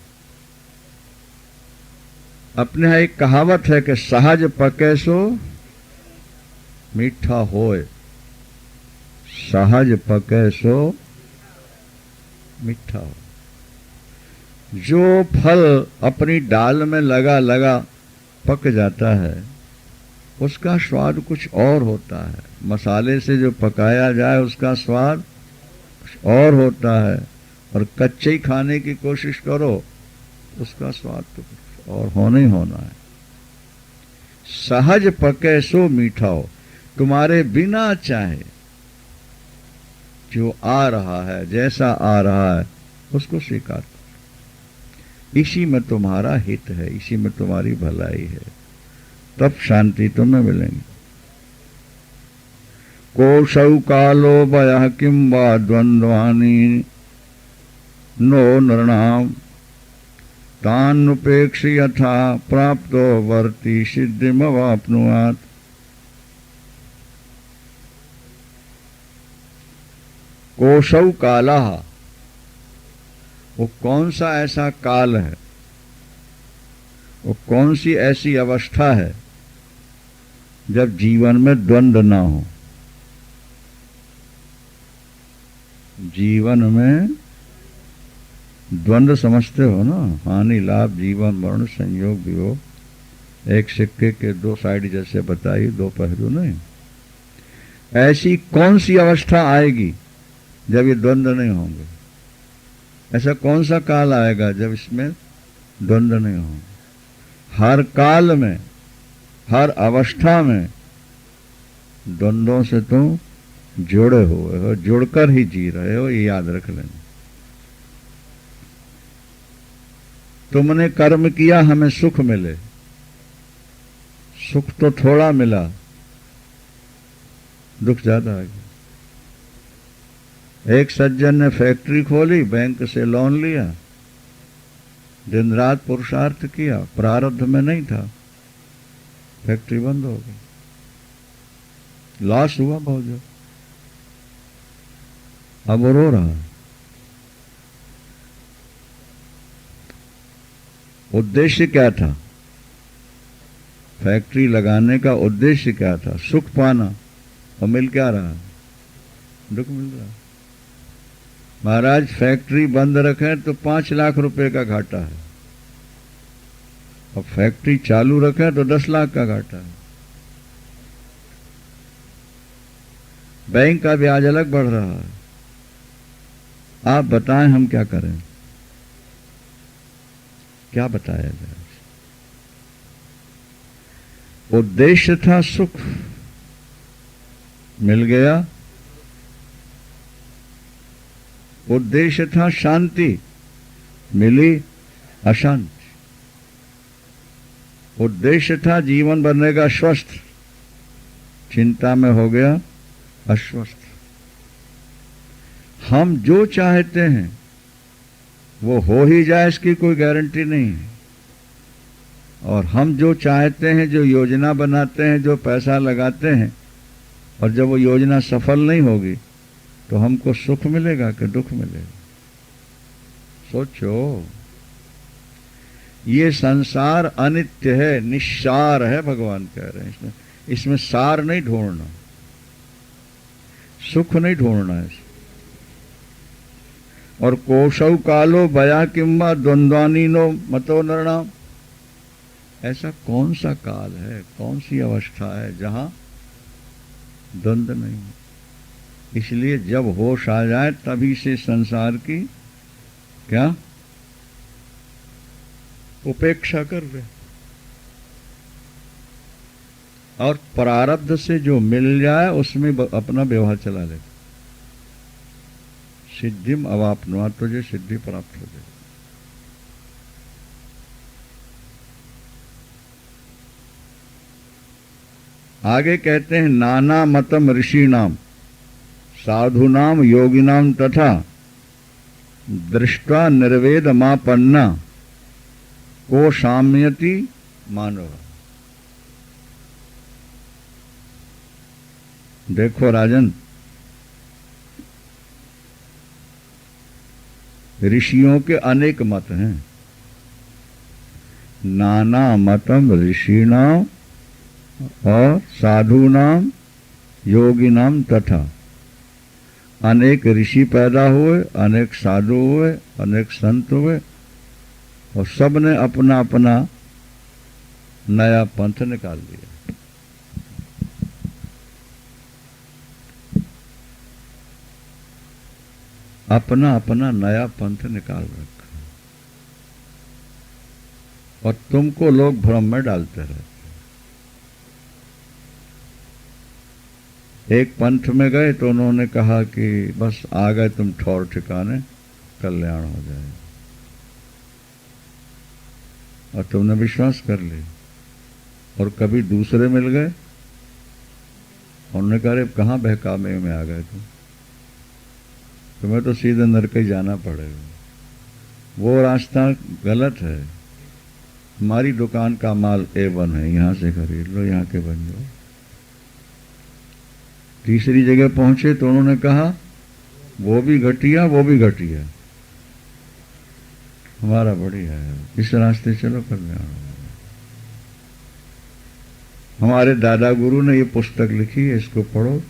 S1: अपने यहां एक कहावत है कि सहज पके सो मीठा होए, सहज पके सो मीठा हो। जो फल अपनी डाल में लगा लगा पक जाता है, उसका स्वाद कुछ और होता है। मसाले से जो पकाया जाए उसका स्वाद कुछ और होता है, और कच्चे ही खाने की कोशिश करो, उसका स्वाद तो कुछ और होना ही होना है। सहज पके सो मीठा हो। तुम्हारे बिना चाहे जो आ रहा है, जैसा आ रहा है, उसको स्वीकार करो। इसी में तुम्हारा हित है, इसी में तुम्हारी भलाई है, तब शांति तुम्हें मिलेगी। कोशौ कालो वयः किं वा द्वन्द्वानि नो नृणाम् तान्नुपेक्ष्य यथा प्राप्तो वर्ति सिद्धिमवाप्नुयात्। कोशौ कालः, वो कौन सा ऐसा काल है, वो कौन सी ऐसी अवस्था है जब जीवन में द्वंद्व ना हो। जीवन में द्वंद्व समझते हो ना, हानि लाभ जीवन मरण संयोग वियोग, एक सिक्के के दो साइड जैसे बताइए, दो पहलू नहीं। ऐसी कौन सी अवस्था आएगी जब ये द्वंद्व नहीं होंगे? ऐसा कौन सा काल आएगा जब इसमें द्वंद्व नहीं होंगे? हर काल में, हर अवस्था में द्वंद्वों से तुम जुड़े हुए हो, जुड़कर ही जी रहे हो, ये याद रख लेना। तुमने कर्म किया हमें सुख मिले, सुख तो थोड़ा मिला, दुख ज्यादा आ गया। एक सज्जन ने फैक्ट्री खोली, बैंक से लोन लिया, दिन रात पुरुषार्थ किया, प्रारब्ध में नहीं था, फैक्ट्री बंद हो गई, लॉस हुआ बहुत ज्यादा। अब वो रो रहा है। उद्देश्य क्या था? फैक्ट्री लगाने का उद्देश्य क्या था? सुख पाना, और मिल क्या रहा? दुख मिल रहा। महाराज फैक्ट्री बंद रखें तो 5 लाख रुपए का घाटा है, और फैक्ट्री चालू रखें तो 10 लाख का घाटा है। बैंक का ब्याज अलग बढ़ रहा है। आप बताएं हम क्या करें? क्या बताया जाए? उद्देश्य था सुख, मिल गया। उद्देश्य था शांति, मिली अशांति। उद्देश्य था जीवन बनेगा स्वस्थ, चिंता में हो गया अस्वस्थ। हम जो चाहते हैं वो हो ही जाए, इसकी कोई गारंटी नहीं है। और हम जो चाहते हैं, जो योजना बनाते हैं, जो पैसा लगाते हैं, और जब वो योजना सफल नहीं होगी तो हमको सुख मिलेगा कि दुख मिलेगा? सोचो। ये संसार अनित्य है, निस्सार है, भगवान कह रहे हैं। इसमें सार नहीं ढूंढना, सुख नहीं ढूंढना है। और कोशौ कालो भया किंबा द्वंद्वानी नो मतो नृणाम, ऐसा कौन सा काल है, कौन सी अवस्था है जहां द्वंद्व नहीं है? इसलिए जब होश आ जाए तभी से संसार की क्या उपेक्षा कर रहे, और प्रारब्ध से जो मिल जाए उसमें अपना व्यवहार चला ले। सिद्धिम अवाप्नुयात्, तुझे सिद्धि प्राप्त हो जाए। आगे कहते हैं नाना मतम ऋषिणाम साधुनाम योगिनाम तथा दृष्ट्वा निर्वेद मापन्ना को शाम्यति मानव। देखो राजन, ऋषियों के अनेक मत हैं। नाना मतम ऋषिणाम और साधुनाम योगिनाम तथा, अनेक ऋषि पैदा हुए, अनेक साधु हुए, अनेक संत हुए, और सब ने अपना अपना नया पंथ निकाल दिया। अपना अपना नया पंथ निकाल रखा, और तुमको लोग भ्रम में डालते रहते। एक पंथ में गए तो उन्होंने कहा कि बस आ गए तुम ठौर ठिकाने, कल्याण हो जाए, और तुमने विश्वास कर लिया। और कभी दूसरे मिल गए उन्होंने कहा, अरे कहाँ बहकावे में आ गए तुम, तुम्हें तो सीधे नरक ही जाना पड़ेगा, वो रास्ता गलत है, हमारी दुकान का माल A1 है, यहां से खरीद लो, यहां के बन जाओ। तीसरी जगह पहुंचे तो उन्होंने कहा, वो भी घटिया, वो भी घटिया, हमारा बढ़िया है, इस रास्ते चलो, कल्याण होगा। हमारे दादा गुरु ने ये पुस्तक लिखी है, इसको पढ़ो,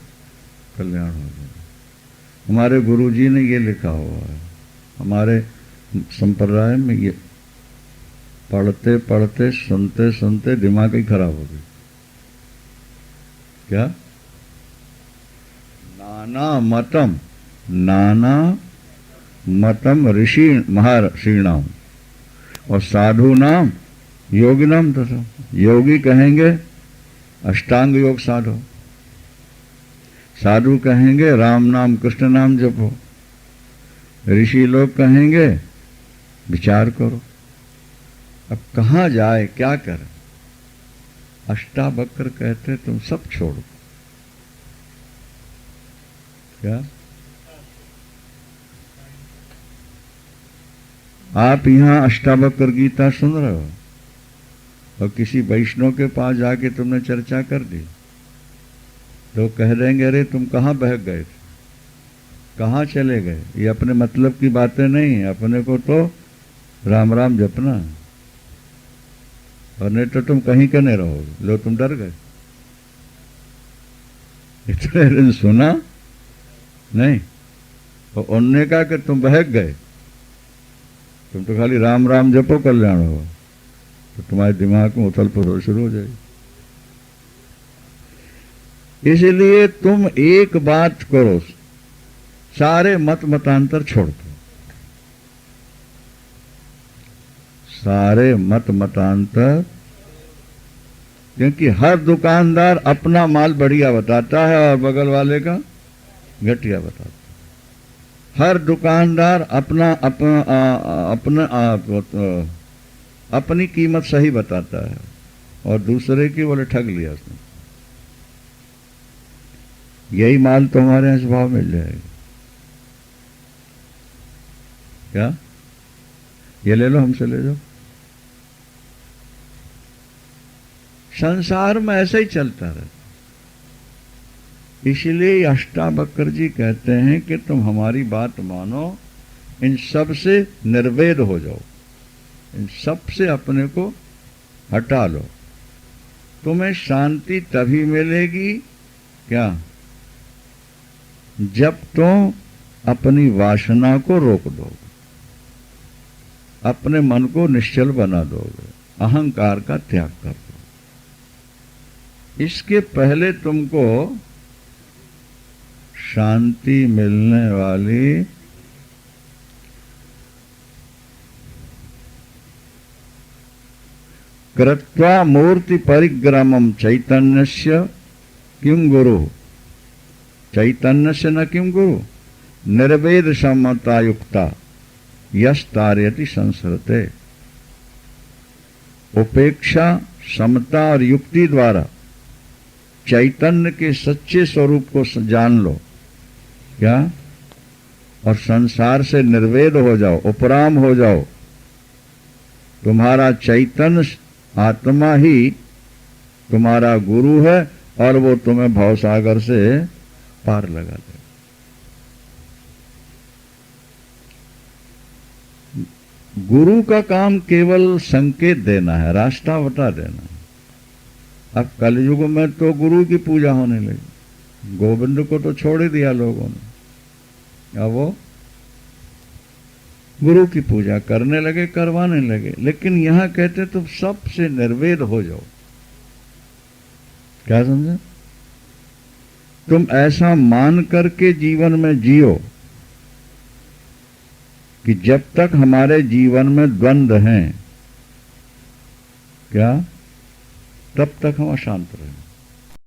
S1: कल्याण हो जाएगा। हमारे गुरु जी ने ये लिखा हुआ है, हमारे संप्रदाय में ये पढ़ते पढ़ते सुनते सुनते दिमाग ही खराब हो गई। क्या? नाना मतम ऋषि महर्षिणाम और साधु नाम योगी नाम तथा। योगी कहेंगे अष्टांग योग साधो, साधु कहेंगे राम नाम कृष्ण नाम जपो, ऋषि लोग कहेंगे विचार करो। अब कहां जाए, क्या करें? अष्टावक्र कहते तुम सब छोड़ो। क्या? आप यहां अष्टावक्र गीता सुन रहे हो और किसी वैष्णव के पास जाके तुमने चर्चा कर दी तो कह देंगे, अरे तुम कहां बहक गए थे, कहां चले गए, ये अपने मतलब की बातें नहीं है, अपने को तो राम राम जपना है, और नहीं तो तुम कहीं के नहीं रहोगे। लो तुम डर गए, इतने दिन सुना नहीं, और उनने कहा कि तुम बहक गए, तुम तो खाली राम राम जपो कल्याण होगा, तो तुम्हारे दिमाग में उथल पुथल शुरू हो जाएगी। इसलिए तुम एक बात करो, सारे मत मतांतर छोड़ दो, सारे मत मतांतर, क्योंकि हर दुकानदार अपना माल बढ़िया बताता है और बगल वाले का घटिया बताता है। हर दुकानदार अपनी कीमत सही बताता है और दूसरे की बोले ठग लिया उसने। यही माल तो हमारे यहां स्वभाव मिल जाएगा। क्या? ये ले लो, हमसे ले जाओ। संसार में ऐसे ही चलता रहता। इसलिए अष्टावक्र जी कहते हैं कि तुम हमारी बात मानो, इन सब से निर्वेद हो जाओ, इन सब से अपने को हटा लो, तुम्हें शांति तभी मिलेगी। क्या? जब तुम अपनी वासना को रोक दोगे, अपने मन को निश्चल बना दोगे, अहंकार का त्याग कर दो। इसके पहले तुमको शांति मिलने वाली कृत्वा मूर्ति परिग्रमम चैतन्यस्य किं गुरु, चैतन्यस्य न किं गुरु, निर्वेद समता युक्ता यश तारयति संसरते। उपेक्षा, समता और युक्ति द्वारा चैतन्य के सच्चे स्वरूप को जान लो। क्या? और संसार से निर्वेद हो जाओ, उपराम हो जाओ। तुम्हारा चैतन्य आत्मा ही तुम्हारा गुरु है और वो तुम्हें भवसागर से पार लगा दे। गुरु का काम केवल संकेत देना है, रास्ता बता देना है। अब कलयुग में तो गुरु की पूजा होने लगी, गोविंद को तो छोड़ ही दिया लोगों ने, अब वो गुरु की पूजा करने लगे, करवाने लगे। लेकिन यहां कहते तुम सबसे निर्वेद हो जाओ। क्या समझे? तुम ऐसा मान करके जीवन में जियो कि जब तक हमारे जीवन में द्वंद्व हैं, क्या, तब तक हम अशांत रहें।